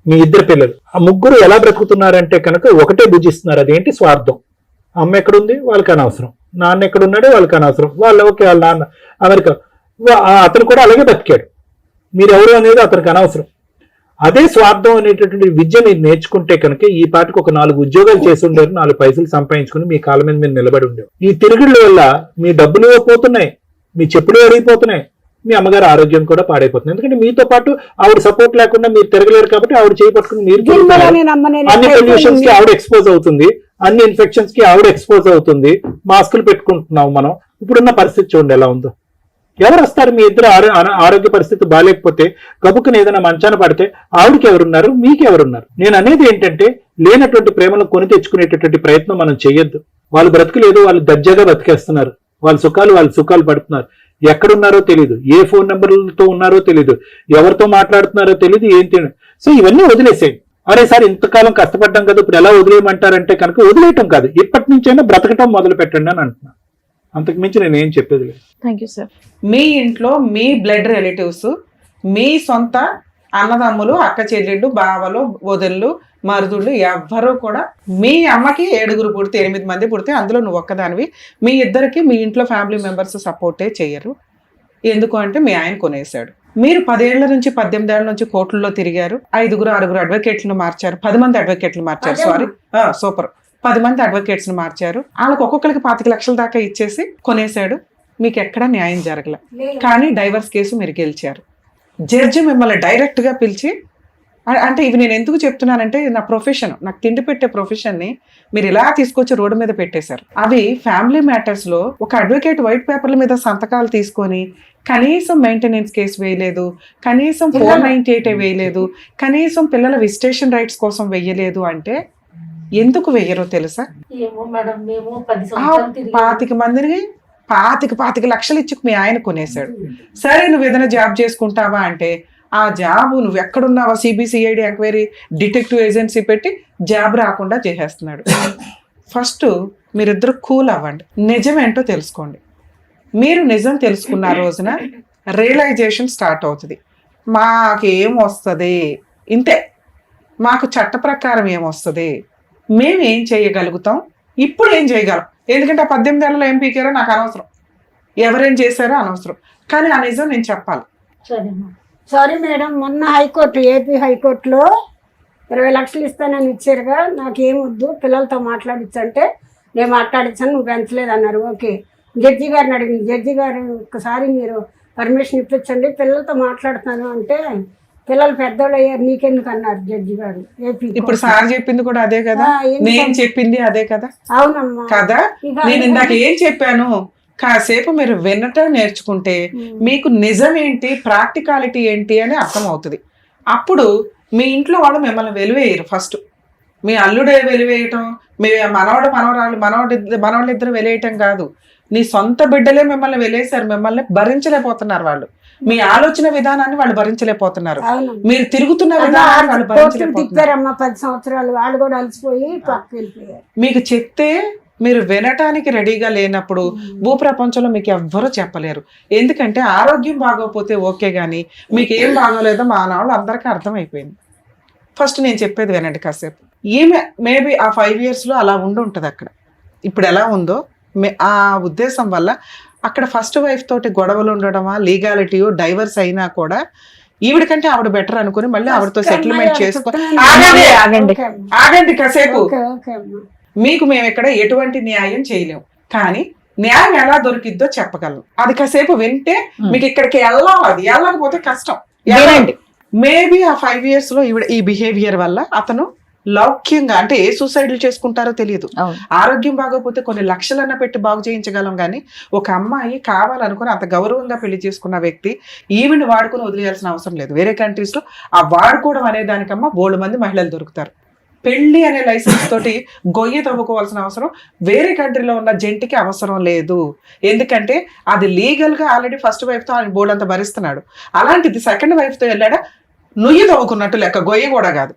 మీ ఇద్దరు పిల్లలు, ఆ ముగ్గురు ఎలా బ్రతుకుతున్నారంటే కనుక ఒకటే భుజిస్తున్నారు. అదేంటి? స్వార్థం. అమ్మ ఎక్కడుంది వాళ్ళకి అనవసరం, నాన్న ఎక్కడున్నాడో వాళ్ళకి అనవసరం, ఓకే వాళ్ళ నాన్న అమెరికా, అతను కూడా అలాగే బతికాడు, మీరెవరు అనేది అతనికి అనవసరం. అదే స్వార్థం అనేటటువంటి విద్య మీరు నేర్చుకుంటే కనుక ఈ పాటికి ఒక 4 ఉద్యోగాలు చేసి ఉండేవారు, 4 పైసలు సంపాదించుకుని మీ కాళ్ళ మీద మీరు నిలబడి ఉండేవారు. ఈ తిరుగుళ్ళ వల్ల మీ డబ్బులు పోతున్నాయి, మీ చెప్పులు అడిగిపోతున్నాయి, మీ అమ్మగారు ఆరోగ్యం కూడా పాడైపోతుంది. ఎందుకంటే మీతో పాటు ఆవిడ సపోర్ట్ లేకుండా మీరు తిరగలేరు కాబట్టి ఆవిడ చేయి పట్టుకుని మీరు అన్ని పొల్యూషన్స్ కి ఆవిడ ఎక్స్పోజ్ అవుతుంది, అన్ని ఇన్ఫెక్షన్స్ కి ఆవిడ ఎక్స్పోజ్ అవుతుంది. మాస్కులు పెట్టుకుంటున్నాం మనం. ఇప్పుడున్న పరిస్థితి చూడండి ఎలా ఉందో. ఎవరు వస్తారు? మీ ఇద్దరు ఆరోగ్య పరిస్థితి బాగాలేకపోతే గబుక్కుని ఏదైనా మంచాన పడితే ఆవిడకి ఎవరున్నారు, మీకు ఎవరున్నారు? నేను అనేది ఏంటంటే లేనటువంటి ప్రేమను కొని తెచ్చుకునేటటువంటి ప్రయత్నం మనం చేయొద్దు. వాళ్ళు బ్రతకలేదు, వాళ్ళు దర్జాగా బతికేస్తున్నారు, వాళ్ళ సుఖాలు పడుతున్నారు. ఎక్కడున్నారో తెలియదు, ఏ ఫోన్ నెంబర్లతో ఉన్నారో తెలియదు, ఎవరితో మాట్లాడుతున్నారో తెలియదు, ఏం తెలియదు. సో ఇవన్నీ వదిలేసేయండి. అరే సార్ ఇంతకాలం కష్టపడ్డాం కదా ఇప్పుడు ఎలా వదిలేయమంటారంటే కనుక వదిలేయటం కాదు, ఇప్పటి నుంచైనా బ్రతకటం మొదలు పెట్టండి అని అంటున్నాను. అంతకు మించి నేను ఏం చెప్పేది లేదు. Thank you sir. మీ ఇంట్లో మీ బ్లడ్ రిలేటివ్స్, మీ సొంత అన్నదమ్ములు, అక్క చెల్లెళ్ళు, బావలు, వదిళ్ళు, మరుదుళ్ళు ఎవ్వరూ కూడా మీ అమ్మకి 7 పుడితే 8 మంది పుడితే అందులో నువ్వు ఒక్కదానివి, మీ ఇద్దరికి మీ ఇంట్లో ఫ్యామిలీ మెంబర్స్ సపోర్టే చేయరు. ఎందుకు అంటే మీ ఆయన కొనేశాడు. మీరు 10 ఏళ్ల నుంచి 18 ఏళ్ల నుంచి కోర్టుల్లో తిరిగారు, 5-6 అడ్వకేట్లను మార్చారు, 10 మంది అడ్వకేట్లు మార్చారు, సూపర్ 10 మంది అడ్వకేట్స్ ని మార్చారు. వాళ్ళకి ఒక్కొక్కరికి 25 లక్షల దాకా ఇచ్చేసి కొనేశాడు. మీకు ఎక్కడా న్యాయం జరగల, కానీ డైవర్స్ కేసు మీరు గెలిచారు. జడ్జి మిమ్మల్ని డైరెక్ట్ గా పిలిచి, అంటే ఇవి నేను ఎందుకు చెప్తున్నానంటే నా ప్రొఫెషన్, నాకు తిండి పెట్టే ప్రొఫెషన్ ని మీరు ఇలా తీసుకొచ్చి రోడ్డు మీద పెట్టేశారు. అవి ఫ్యామిలీ మ్యాటర్స్ లో ఒక అడ్వకేట్ వైట్ పేపర్ల మీద సంతకాలు తీసుకొని కనీసం మెయింటెనెన్స్ కేసు వేయలేదు, కనీసం 498 వేయలేదు, కనీసం పిల్లల విజిటేషన్ రైట్స్ కోసం వెయ్యలేదు అంటే ఎందుకు వెయ్యరో తెలుసా? 25 మందిని పాతిక లక్షలు ఇచ్చి మీ ఆయన కొనేశాడు. సరే నువ్వు ఏదైనా జాబ్ చేసుకుంటావా అంటే ఆ జాబ్ నువ్వు ఎక్కడున్నావా సిబిసిఐడి ఎంక్వైరీ డిటెక్టివ్ ఏజెన్సీ పెట్టి జాబ్ రాకుండా చేసేస్తున్నాడు. ఫస్ట్ మీరిద్దరు కూల్ అవ్వండి, నిజమేంటో తెలుసుకోండి. మీరు నిజం తెలుసుకున్న రోజున రియలైజేషన్ స్టార్ట్ అవుతుంది. మాకేం వస్తుంది, ఇంతే, మాకు చట్ట ప్రకారం ఏమొస్తుంది, మేము ఏం చేయగలుగుతాం, ఇప్పుడు ఏం చేయగలం. ఎందుకంటే ఆ 18 ఏళ్ళలో ఏం పీకారో నాకు అనవసరం, ఎవరేం చేశారో అనవసరం, కానీ ఆ నిజం నేను చెప్పాలి. సారీ మేడం, మొన్న హైకోర్టు, ఏపీ హైకోర్టులో 20 లక్షలు ఇస్తానని ఇచ్చారుగా, నాకేం వద్దు, పిల్లలతో మాట్లాడించంటే నేను మాట్లాడించాను, నువ్వు పెంచలేదు అన్నారు. ఓకే, జడ్జి గారిని అడిగింది. జడ్జి గారు ఒకసారి మీరు పర్మిషన్ ఇప్పించండి, పిల్లలతో మాట్లాడుతాను అంటే పిల్లలు పెద్దోళ్ళు అయ్యారు, నీకెందుకు అన్నారు జడ్జి గారు. ఏపీ ఇప్పుడు సార్ చెప్పింది కూడా అదే కదా, నేను చెప్పింది అదే కదా. అవునమ్మా కదా, నేను ఇందాక ఏం చెప్పాను, కాసేపు మీరు వినటం నేర్చుకుంటే మీకు నిజం ఏంటి, ప్రాక్టికాలిటీ ఏంటి అని అర్థం అవుతుంది. అప్పుడు మీ ఇంట్లో వాళ్ళు మిమ్మల్ని వెలివేయరు. ఫస్ట్ మీ అల్లుడే వెలివేయటం, మీ మనవాళ్ళు ఇద్దరు వెలివేయటం కాదు, నీ సొంత బిడ్డలే మిమ్మల్ని వెలేశారు, మిమ్మల్ని భరించలేకపోతున్నారు వాళ్ళు. మీ ఆలోచన విధానాన్ని వాళ్ళు భరించలేకపోతున్నారు, మీరు తిరుగుతున్న విధానాన్ని వాళ్ళు భరించలేకపోతున్నారు. 10 సంవత్సరాలు వాళ్ళు కూడా అలసిపోయి పక్కకి వెళ్ళిపోయారు. మీకు చెప్తే మీరు వినటానికి రెడీగా లేనప్పుడు భూప్రపంచంలో మీకు ఎవ్వరూ చెప్పలేరు. ఎందుకంటే ఆరోగ్యం బాగోకపోతే ఓకే, కానీ మీకు ఏం బాగోలేదో మా నాళ్ళు అందరికీ అర్థమైపోయింది. ఫస్ట్ నేను చెప్పేది వినండి కాసేపు. ఈమె మేబీ ఆ 5 yearsలో అలా ఉండి అక్కడ. ఇప్పుడు ఎలా ఉందో ఆ ఉద్దేశం వల్ల అక్కడ ఫస్ట్ వైఫ్ తోటి గొడవలు ఉండడమా, లీగాలిటీయో, డైవర్స్ అయినా కూడా ఈవిడికంటే ఆవిడ బెటర్ అనుకుని మళ్ళీ ఆవిడతో సెటిల్మెంట్ చేసుకో. ఆగండి కాసేపు. మీకు మేము ఇక్కడ ఎటువంటి న్యాయం చేయలేము, కానీ న్యాయం ఎలా దొరికిద్దో చెప్పగలం. అది కాసేపు వింటే మీకు ఇక్కడికి వెళ్ళాలి, అది వెళ్ళకపోతే కష్టం. మేబీ ఆ 5 yearsలో ఈ బిహేవియర్ వల్ల అతను లౌక్యంగా, అంటే ఏ సూసైడ్లు చేసుకుంటారో తెలియదు. ఆరోగ్యం బాగోపోతే కొన్ని లక్షలన్నా పెట్టి బాగు చేయించగలం, కానీ ఒక అమ్మాయి కావాలనుకుని అంత గౌరవంగా పెళ్లి చేసుకున్న వ్యక్తి ఈవిని వాడుకుని వదిలేయాల్సిన అవసరం లేదు. వేరే కంట్రీస్ లో ఆ వాడుకోవడం అనే దానికమ్మా బోల్డ్ మంది మహిళలు దొరుకుతారు. పెళ్లి అనే లైసెన్స్ తోటి గొయ్యి తవ్వుకోవాల్సిన అవసరం వేరే కంట్రీలో ఉన్న జంటికి అవసరం లేదు. ఎందుకంటే అది లీగల్ గా ఆల్రెడీ ఫస్ట్ వైఫ్ తో ఆయన బోల్డ్ అంత భరిస్తున్నాడు. అలాంటిది సెకండ్ వైఫ్ తో వెళ్ళాడా నుయ్యి తవ్వుకున్నట్టు లెక్క, గొయ్యి కూడా కాదు.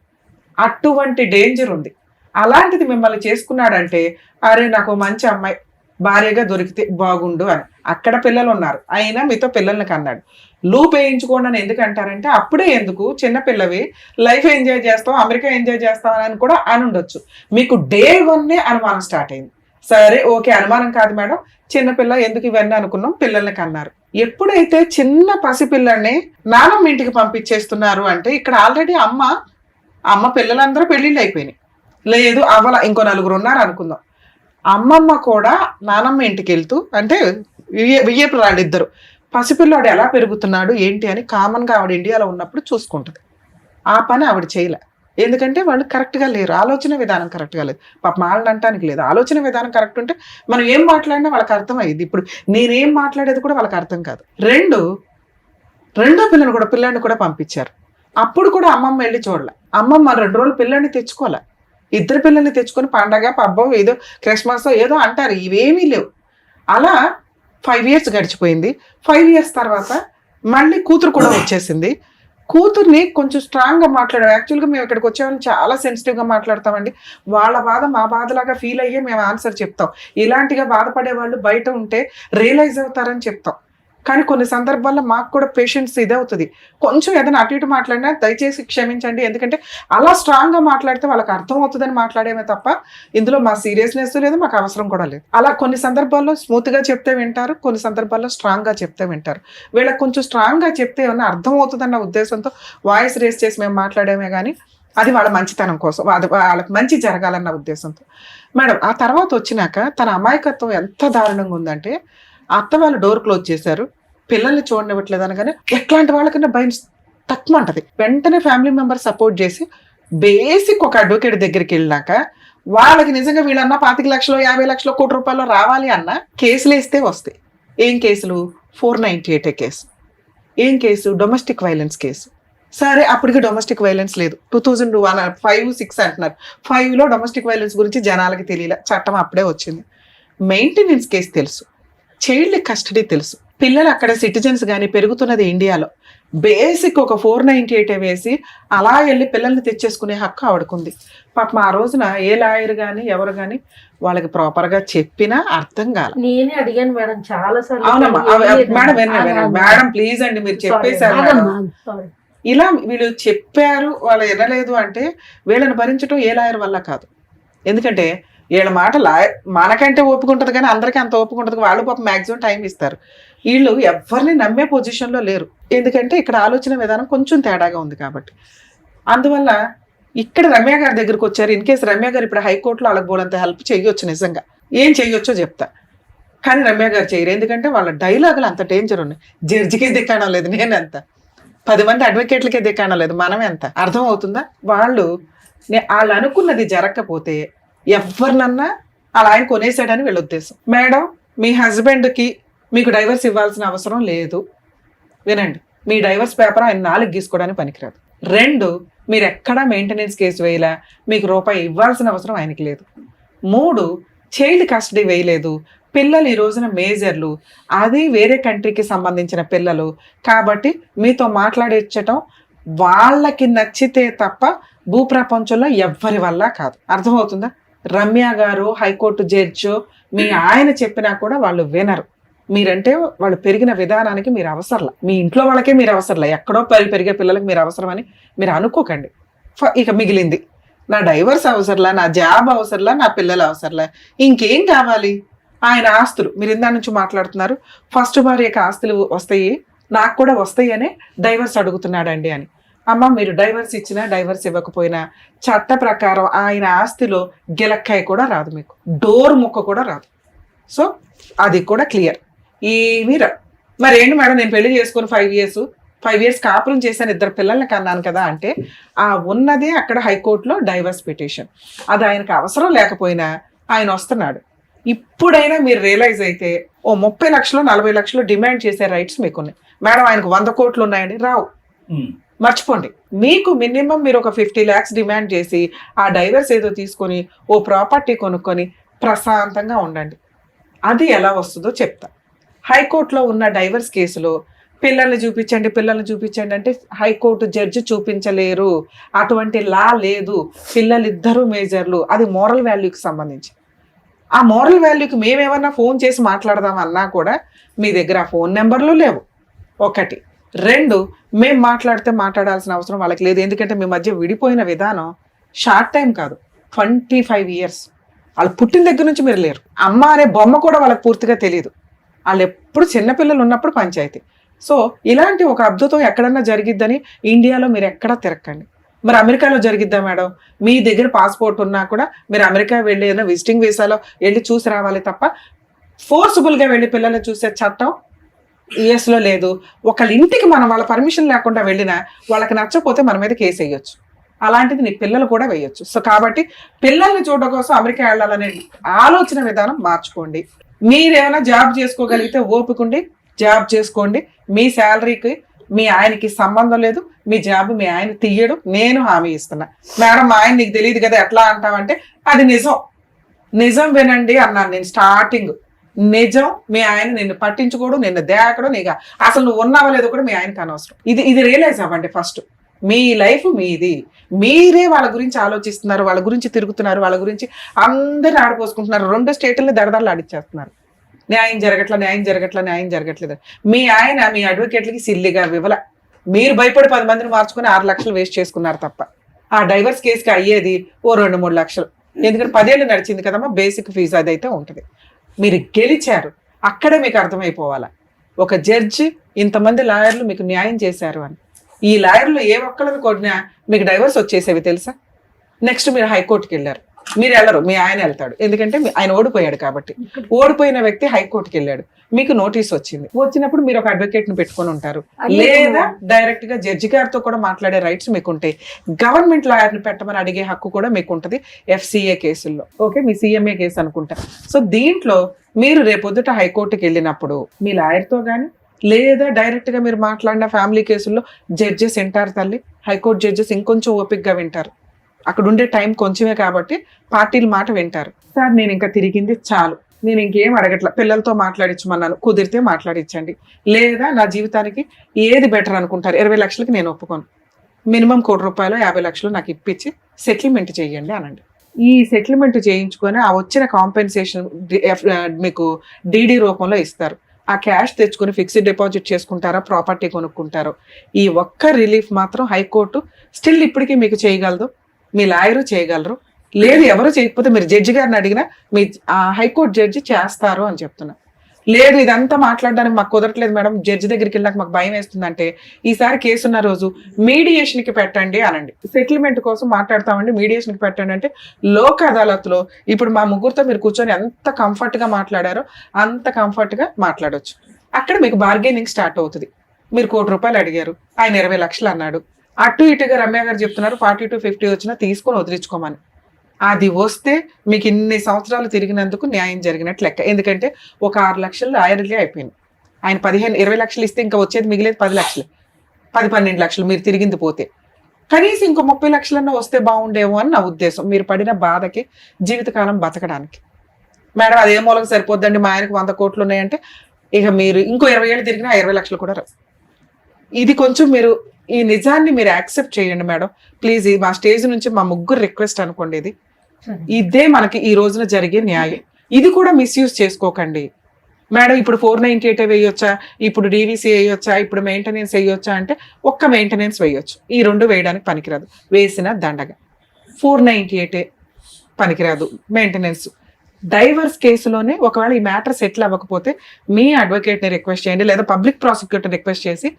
అటువంటి డేంజర్ ఉంది. అలాంటిది మిమ్మల్ని చేసుకున్నాడంటే అరే నాకు మంచి అమ్మాయి భార్యగా దొరికితే బాగుండు అని. అక్కడ పిల్లలు ఉన్నారు, అయినా మీతో పిల్లల్ని కన్నాడు. లూప్ వేయించుకోండి అని ఎందుకు అంటారంటే అప్పుడే ఎందుకు, చిన్నపిల్లవి, లైఫ్ ఎంజాయ్ చేస్తాం, అమెరికా ఎంజాయ్ చేస్తాం అని కూడా అని ఉండొచ్చు. మీకు Day 1 అనుమానం స్టార్ట్ అయింది. సరే ఓకే, అనుమానం కాదు మేడం, చిన్నపిల్ల ఎందుకు ఇవన్నీ అనుకున్నాం, పిల్లల్ని కన్నారు. ఎప్పుడైతే చిన్న పసిపిల్లల్ని నానమ్మ ఇంటికి పంపించేస్తున్నారు అంటే ఇక్కడ ఆల్రెడీ అమ్మ పిల్లలందరూ పెళ్లిళ్ళు అయిపోయినాయి, లేదు అవ్వాల, ఇంకో 4 ఉన్నారు అనుకుందాం. అమ్మమ్మ కూడా నానమ్మ ఇంటికి వెళ్తూ, అంటే వియ్యపు వాళ్ళిద్దరు, పసిపిల్లాడు ఎలా పెరుగుతున్నాడు ఏంటి అని కామన్గా ఆవిడ ఇండియాలో ఉన్నప్పుడు చూసుకుంటుంది. ఆ పని ఆవిడ చేయలే, ఎందుకంటే వాళ్ళు కరెక్ట్గా లేరు, ఆలోచన విధానం కరెక్ట్గా లేదు. పాప వాళ్ళని అంటానికి లేదు, ఆలోచన విధానం కరెక్ట్ ఉంటే మనం ఏం మాట్లాడినా వాళ్ళకి అర్థమయ్యేది. ఇప్పుడు నేనేం మాట్లాడేది కూడా వాళ్ళకి అర్థం కాదు. రెండో పిల్లాన్ని కూడా పంపించారు. అప్పుడు కూడా అమ్మమ్మ వెళ్ళి చూడలే. అమ్మమ్మ 2 రోజులు పిల్లని తెచ్చుకోలే, 2 పిల్లల్ని తెచ్చుకొని పండగ పబ్బం ఏదో క్రిస్మస్ ఏదో అంటారు, ఇవేమీ లేవు. అలా 5 years గడిచిపోయింది. 5 years తర్వాత మళ్ళీ కూతురు కూడా వచ్చేసింది. కూతుర్ని కొంచెం స్ట్రాంగ్గా మాట్లాడాం. యాక్చువల్గా మేము ఇక్కడికి వచ్చేవాళ్ళని చాలా సెన్సిటివ్గా మాట్లాడతామండి. వాళ్ళ బాధ మా బాధలాగా ఫీల్ అయ్యే మేము ఆన్సర్ చెప్తాం. ఇలాంటిగా బాధపడే వాళ్ళు బయట ఉంటే రియలైజ్ అవుతారని చెప్తాం. కానీ కొన్ని సందర్భాల్లో మాకు కూడా పేషెన్స్ ఇదే అవుతుంది. కొంచెం ఏదైనా అటు ఇటు మాట్లాడినా దయచేసి క్షమించండి, ఎందుకంటే అలా స్ట్రాంగ్గా మాట్లాడితే వాళ్ళకి అర్థం అవుతుందని మాట్లాడేమే తప్ప ఇందులో మా సీరియస్నెస్ లేదు, మాకు అవసరం కూడా లేదు. అలా కొన్ని సందర్భాల్లో స్మూత్గా చెప్తే వింటారు, కొన్ని సందర్భాల్లో స్ట్రాంగ్గా చెప్తే వింటారు. వీళ్ళకి కొంచెం స్ట్రాంగ్గా చెప్తే ఏమన్నా అర్థం అవుతుందన్న ఉద్దేశంతో వాయిస్ రేస్ చేసి మేము మాట్లాడేమే, కానీ అది వాళ్ళ మంచితనం కోసం, అది వాళ్ళకి మంచి జరగాలన్న ఉద్దేశంతో. మేడం ఆ తర్వాత వచ్చినాక తన అమాయకత్వం ఎంత దారుణంగా ఉందంటే, అత్త వాళ్ళు డోర్ క్లోజ్ చేశారు, పిల్లల్ని చూడనివ్వట్లేదు అనగానే ఎట్లాంటి వాళ్ళకన్నా భయం తక్కువ ఉంటుంది. వెంటనే ఫ్యామిలీ మెంబర్ సపోర్ట్ చేసి బేసిక్ ఒక అడ్వకేట్ దగ్గరికి వెళ్ళాక వాళ్ళకి నిజంగా వీళ్ళన్నా 25 లక్షలు 50 లక్షలు ₹1 కోటి రావాలి అన్న కేసులు వేస్తే వస్తాయి. ఏం కేసులు? 498 కేసు. ఏం కేసు? Domestic violence case. సరే అప్పటికి డొమెస్టిక్ వైలెన్స్ లేదు, 2005-6 అంటున్నారు. 5లో డొమెస్టిక్ వైలెన్స్ గురించి జనాలకి తెలియలే, చట్టం అప్పుడే వచ్చింది. మెయింటెనెన్స్ కేసు తెలుసు, చైల్డ్ కస్టడీ తెలుసు. పిల్లలు అక్కడ సిటిజన్స్ కానీ పెరుగుతున్నది ఇండియాలో. బేసిక్ ఒక 498 వేసి అలా వెళ్ళి పిల్లల్ని తెచ్చేసుకునే హక్కు ఆవిడకుంది. పాపం ఆ రోజున ఏ లాయర్ కానీ ఎవరు కానీ వాళ్ళకి ప్రాపర్ గా చెప్పినా అర్థం కాల. నేనే అడిగాను మేడం చాలా అవునమ్మా మేడం మేడం ప్లీజ్ అండి మీరు చెప్పేశారు మేడం. ఇలా వీళ్ళు చెప్పారు వాళ్ళు వినలేదు అంటే వీళ్ళని భరించడం ఏ లాయర్ వల్ల కాదు. ఎందుకంటే వీళ్ళ మాట మనకంటే ఓపుకుంటది కానీ అందరికీ అంత ఓపుకుంటది. వాళ్ళు పాపం మాక్సిమం టైం ఇస్తారు. వీళ్ళు ఎవరిని నమ్మే పొజిషన్లో లేరు. ఎందుకంటే ఇక్కడ ఆలోచన విధానం కొంచెం తేడాగా ఉంది కాబట్టి. అందువల్ల ఇక్కడ రమ్య గారి దగ్గరకు వచ్చారు. ఇన్ కేసు రమ్య గారు ఇప్పుడు హైకోర్టులో వాళ్ళకి బోలంత హెల్ప్ చేయొచ్చు, నిజంగా ఏం చేయొచ్చో చెప్తా. కానీ రమ్య గారు చేయరు. ఎందుకంటే వాళ్ళ డైలాగులు అంత డేంజర్ ఉన్నాయి. జడ్జికే దిక్కడం లేదు, నేనంత 10 మంది అడ్వకేట్లకే దిక్కడం లేదు, మనమే ఎంత. అర్థం అవుతుందా? వాళ్ళు అనుకున్నది జరగకపోతే ఎవరినన్నా అలా ఆయన కొనేసాడని వీళ్ళ ఉద్దేశం. మేడం మీ హస్బెండ్కి మీకు డైవర్స్ ఇవ్వాల్సిన అవసరం లేదు. వినండి, మీ డైవర్స్ పేపర్ ఆయన 4 గీసుకోవడానికి పనికిరాదు. 2, మీరు ఎక్కడా మెయింటెనెన్స్ కేసు వేయలా, మీకు రూపాయి ఇవ్వాల్సిన అవసరం ఆయనకి లేదు. 3, చైల్డ్ కస్టడీ వేయలేదు. పిల్లలు ఈ రోజున మేజర్లు, అది వేరే కంట్రీకి సంబంధించిన పిల్లలు కాబట్టి మీతో మాట్లాడించటం వాళ్ళకి నచ్చితే తప్ప భూప్రపంచంలో ఎవ్వరి వల్ల కాదు. అర్థమవుతుందా? రమ్య గారు హైకోర్టు జడ్జో మీ ఆయన చెప్పినా కూడా వాళ్ళు వినరు. మీరంటే వాళ్ళు పెరిగిన విధానానికి మీరు అవసరంలా, మీ ఇంట్లో వాళ్ళకే మీరు అవసరంలా, ఎక్కడో పెరిగే పిల్లలకి మీరు అవసరమని మీరు అనుకోకండి. ఇక మిగిలింది నా డైవర్స్ అవసరంలా, నా జాబ్ అవసరంలా, నా పిల్లలు అవసరంలా, ఇంకేం కావాలి? ఆయన ఆస్తులు మీరు ఇందా నుంచి మాట్లాడుతున్నారు. ఫస్ట్ భార్యకి ఆస్తులు వస్తాయి, నాకు కూడా వస్తాయి అనే డైవర్స్ అడుగుతున్నాడండి అని. అమ్మ మీరు డైవర్స్ ఇచ్చినా డైవర్స్ ఇవ్వకపోయినా చట్ట ప్రకారం ఆయన ఆస్తిలో గిలక్కాయ కూడా రాదు, మీకు డోర్ ముక్క కూడా రాదు. సో అది కూడా క్లియర్. ఏమీ రా మరి ఏంటి మేడం నేను పెళ్లి చేసుకుని 5 ఇయర్స్ కాపురం చేశాను, 2 పిల్లల్ని కన్నాను కదా అంటే ఆ ఉన్నదే అక్కడ హైకోర్టులో డైవర్స్ పిటిషన్. అది ఆయనకు అవసరం లేకపోయినా ఆయన వస్తున్నాడు. ఇప్పుడైనా మీరు రియలైజ్ అయితే ఓ 30 లక్షలు 40 లక్షలు డిమాండ్ చేసే రైట్స్ మీకున్నాయి. మేడం ఆయనకు 100 కోట్లు ఉన్నాయండి, రావు, మర్చిపోండి. మీకు మినిమం మీరు ఒక 50 lakhs డిమాండ్ చేసి ఆ డైవర్స్ ఏదో తీసుకొని ఓ ప్రాపర్టీ కొనుక్కొని ప్రశాంతంగా ఉండండి. అది ఎలా వస్తుందో చెప్తా. హైకోర్టులో ఉన్న డైవర్స్ కేసులో పిల్లల్ని చూపించండి అంటే హైకోర్టు జడ్జి చూపించలేరు, అటువంటి లా లేదు. పిల్లలిద్దరూ మేజర్లు, అది మోరల్ వాల్యూకి సంబంధించి. ఆ మోరల్ వాల్యూకి మేమేమన్నా ఫోన్ చేసి మాట్లాడదామన్నా కూడా మీ దగ్గర ఆ ఫోన్ నెంబర్లు లేవు. 1, 2 మేము మాట్లాడాల్సిన అవసరం వాళ్ళకి లేదు. ఎందుకంటే మీ మధ్య విడిపోయిన విధానం షార్ట్ టైం కాదు, 25 years. వాళ్ళు పుట్టిన దగ్గర నుంచి మీరు లేరు. అమ్మ అనే బొమ్మ కూడా వాళ్ళకి పూర్తిగా తెలియదు. వాళ్ళు ఎప్పుడు చిన్నపిల్లలు ఉన్నప్పుడు పంచాయతీ. సో ఇలాంటి ఒక అద్భుతం ఎక్కడన్నా జరిగిద్దని ఇండియాలో మీరు ఎక్కడా తిరగండి. మరి అమెరికాలో జరిగిద్దా మేడం? మీ దగ్గర పాస్పోర్ట్ ఉన్నా కూడా మీరు అమెరికా వెళ్ళి ఏదైనా విజిటింగ్ వీసాలో వెళ్ళి చూసి రావాలి తప్ప ఫోర్స్ఫుల్గా వెళ్ళి పిల్లల్ని చూసే చట్టం యుఎస్లో లేదు. ఒకళ్ళ ఇంటికి మనం వాళ్ళ పర్మిషన్ లేకుండా వెళ్ళినా వాళ్ళకి నచ్చకపోతే మన మీద కేసు వేయొచ్చు. అలాంటిది నీ పిల్లలు కూడా వేయొచ్చు. సో కాబట్టి పిల్లల్ని చూడడం కోసం అమెరికా వెళ్ళాలనే ఆలోచన విధానం మార్చుకోండి. మీరేమైనా జాబ్ చేసుకోగలిగితే ఓపికండి, జాబ్ చేసుకోండి. మీ శాలరీకి మీ ఆయనకి సంబంధం లేదు, మీ జాబ్ మీ ఆయన తీయడు, నేను హామీ ఇస్తున్నా. మేడం మా ఆయన నీకు తెలియదు కదా ఎట్లా అంటామంటే అది నిజం వినండి అన్నాను నేను స్టార్టింగ్. నిజం, మీ ఆయన నిన్ను పట్టించుకోడు, నిన్ను దేకడు, నీకు అసలు నువ్వు ఉన్నావో లేదో కూడా మీ ఆయనకి అనవసరం. ఇది రియలైజ్ అవ్వండి ఫస్ట్. మీ లైఫ్ మీది, మీరే వాళ్ళ గురించి ఆలోచిస్తున్నారు, వాళ్ళ గురించి తిరుగుతున్నారు, వాళ్ళ గురించి అందరిని ఆడిపోసుకుంటున్నారు. 2 స్టేట్లని దడదడలు ఆడిచ్చేస్తున్నారు. న్యాయం జరగట్లేదు. మీ ఆయన మీ అడ్వకేట్లకి సిల్లిగా వివల, మీరు భయపడి 10 మందిని మార్చుకుని 6 లక్షలు వేస్ట్ చేసుకున్నారు తప్ప ఆ డైవర్స్ కేసుకి అయ్యేది ఓ 2-3 లక్షలు. ఎందుకంటే 10 ఏళ్ళు నడిచింది కదమ్మా బేసిక్ ఫీజు, అదైతే ఉంటుంది. మీరు గెలిచారు, అక్కడే మీకు అర్థమైపోవాలా ఒక జడ్జి ఇంతమంది లాయర్లు మీకు న్యాయం చేశారు అని. ఈ లాయర్లు ఏ ఒక్కళ్ళని కొట్టినా మీకు డైవర్స్ వచ్చేసేవి తెలుసా? నెక్స్ట్ మీరు హైకోర్టుకి వెళ్ళారు, మీరు వెళ్ళరు, మీ ఆయన వెళ్తాడు. ఎందుకంటే ఆయన ఓడిపోయాడు కాబట్టి. ఓడిపోయిన వ్యక్తి హైకోర్టుకి వెళ్ళాడు, మీకు నోటీస్ వచ్చినప్పుడు మీరు ఒక అడ్వకేట్ ని పెట్టుకొని ఉంటారు, లేదా డైరెక్ట్ గా జడ్జి గారితో కూడా మాట్లాడే రైట్స్ మీకు ఉంటాయి. గవర్నమెంట్ లాయర్ ని పెట్టమని అడిగే హక్కు కూడా మీకు ఉంటుంది FCA కేసుల్లో. ఓకే, మీ CMA కేసు అనుకుంటా. సో దీంట్లో మీరు రేపొద్దుట హైకోర్టుకి వెళ్ళినప్పుడు మీ లాయర్తో కానీ లేదా డైరెక్ట్ గా మీరు మాట్లాడిన ఫ్యామిలీ కేసుల్లో జడ్జెస్ వింటారు తల్లి. హైకోర్టు జడ్జెస్ ఇంకొంచెం ఓపిక్గా వింటారు, అక్కడ ఉండే టైం కొంచెమే కాబట్టి పార్టీల మాట వింటారు. సార్ నేను ఇంకా తిరిగింది చాలు, నేను ఇంకేం అడగట్లా, పిల్లలతో మాట్లాడించమన్నాను, కుదిరితే మాట్లాడించండి, లేదా నా జీవితానికి ఏది బెటర్ అనుకుంటారు, 20 లక్షలకి నేను ఒప్పుకోను, మినిమం ₹1,00,00,000 50 లక్షలు నాకు ఇప్పించి సెటిల్మెంట్ చేయండి అనండి. ఈ సెటిల్మెంట్ చేయించుకొని ఆ వచ్చిన కాంపెన్సేషన్ మీకు డీడీ రూపంలో ఇస్తారు. ఆ క్యాష్ తెచ్చుకొని ఫిక్స్డ్ డిపాజిట్ చేసుకుంటారా, ప్రాపర్టీ కొనుక్కుంటారో, ఈ ఒక్క రిలీఫ్ మాత్రం హైకోర్టు స్టిల్ ఇప్పటికీ మీకు చేయగలదు, మీ లాయరు చేయగలరు. లేదు ఎవరు చేయకపోతే మీరు జడ్జి గారిని అడిగినా మీ హైకోర్టు జడ్జి చేస్తారు అని చెప్తున్నా. లేదు ఇదంతా మాట్లాడడానికి మాకు కుదరట్లేదు మేడం, జడ్జి దగ్గరికి వెళ్ళాక మాకు భయం వేస్తుందంటే ఈసారి కేసున్న రోజు మీడియేషన్కి పెట్టండి అనండి. సెటిల్మెంట్ కోసం మాట్లాడతామండి, మీడియేషన్కి పెట్టండి అంటే లోక్ అదాలత్లో ఇప్పుడు మా ముగ్గురితో మీరు కూర్చొని ఎంత కంఫర్ట్గా మాట్లాడారో అంత కంఫర్ట్గా మాట్లాడొచ్చు. అక్కడ మీకు బార్గెనింగ్ స్టార్ట్ అవుతుంది. మీరు ₹1,00,00,000 అడిగారు, ఆయన 20 లక్షలు అన్నాడు, అటు ఇటుగా రమ్య గారు చెప్తున్నారు 40 to 50 వచ్చినా తీసుకొని వదిలించుకోమని. అది వస్తే మీకు ఇన్ని సంవత్సరాలు తిరిగినందుకు న్యాయం జరిగినట్టు లెక్క. ఎందుకంటే ఒక 6 లక్షలు లాయర్లే అయిపోయింది. ఆయన 20 లక్షలు ఇస్తే ఇంకా వచ్చేది మిగిలేదు 10 లక్షలు, 10-12 లక్షలు మీరు తిరిగింది పోతే. కనీసం ఇంకో 30 లక్షలన్నా వస్తే బాగుండేమో అని నా ఉద్దేశం, మీరు పడిన బాధకి జీవితకాలం బతకడానికి. మేడం అదే మూలకు సరిపోద్దండి, మా ఆయనకు 100 కోట్లు ఉన్నాయంటే ఇక మీరు ఇంకో 20 ఏళ్ళు తిరిగినా 20 లక్షలు కూడా రావు. ఇది కొంచెం మీరు ఈ నిజాన్ని మీరు యాక్సెప్ట్ చేయండి మేడం ప్లీజ్. మా స్టేజ్ నుంచి మా ముగ్గురు రిక్వెస్ట్ అనుకోండి, ఇదే మనకి ఈ రోజున జరిగే న్యాయం. ఇది కూడా మిస్యూజ్ చేసుకోకండి మేడం. ఇప్పుడు 498 వేయొచ్చా, ఇప్పుడు డీవీసీ వేయొచ్చా, ఇప్పుడు మెయింటెనెన్స్ వేయొచ్చా అంటే ఒక్క మెయింటెనెన్స్ వేయొచ్చు, ఈ 2 వేయడానికి పనికిరాదు. వేసిన దండగా 498 పనికిరాదు మెయింటెనెన్స్. డైవర్స్ కేసులోనే ఒకవేళ ఈ మ్యాటర్ సెటిల్ అవ్వకపోతే మీ అడ్వకేట్ని రిక్వెస్ట్ చేయండి, లేదా పబ్లిక్ ప్రాసిక్యూటర్ రిక్వెస్ట్ చేసి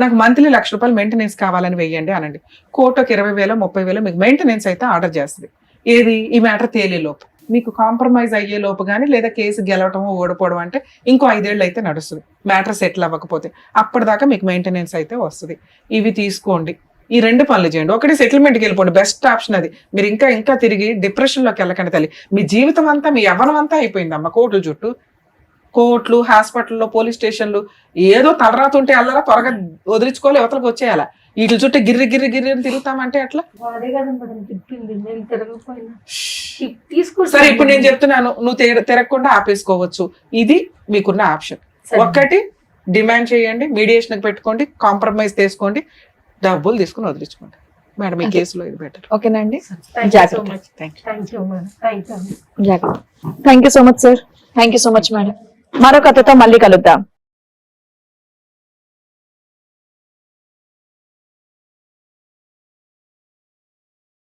నాకు మంత్లీ ₹1,00,000 మెయింటెనెన్స్ కావాలని వేయండి అనండి. కోర్టుకి 20,000 30,000 మీకు మెయింటెనెన్స్ అయితే ఆర్డర్ చేస్తుంది. ఏది ఈ మ్యాటర్ తేలే లోపు, మీకు కాంప్రమైజ్ అయ్యే లోపు కానీ, లేదా కేసు గెలవటమో ఓడిపోవడం అంటే ఇంకో 5 ఏళ్ళు అయితే నడుస్తుంది మ్యాటర్ సెటిల్ అవ్వకపోతే. అప్పటిదాకా మీకు మెయింటెనెన్స్ అయితే వస్తుంది. ఇవి తీసుకోండి, ఈ 2 పనులు చేయండి. ఒకటి సెటిల్మెంట్కి వెళ్ళిపోండి, బెస్ట్ ఆప్షన్ అది. మీరు ఇంకా తిరిగి డిప్రెషన్లోకి వెళ్ళకండి తల్లి. మీ జీవితం అంతా మీ యవ్వనం అంతా అయిపోయిందమ్మా కోర్టుల చుట్టూ. కోర్టులు, హాస్పిటల్లో, పోలీస్ స్టేషన్లు ఏదో తలరాతుంటే అల్లరా త్వరగా వదిలించుకోవాలి, యువతలకు వచ్చేయాల. వీటి చుట్టూ గిర్రి అని తిరుగుతామంటే అట్లా. సరే ఇప్పుడు నేను చెప్తున్నాను, నువ్వు తిరగకుండా ఆపేసుకోవచ్చు. ఇది మీకున్న ఆప్షన్. ఒక్కటి డిమాండ్ చేయండి, మీడియేషన్ పెట్టుకోండి, కాంప్రమైజ్ తీసుకోండి, డబ్బులు తీసుకుని వదిలించుకోండి మేడం. ఈ కేసులో ఇది బెటర్. ఓకేనండి, thank you so much sir. Thank you so much madam. మరో కథతో మళ్ళీ కలుద్దాం.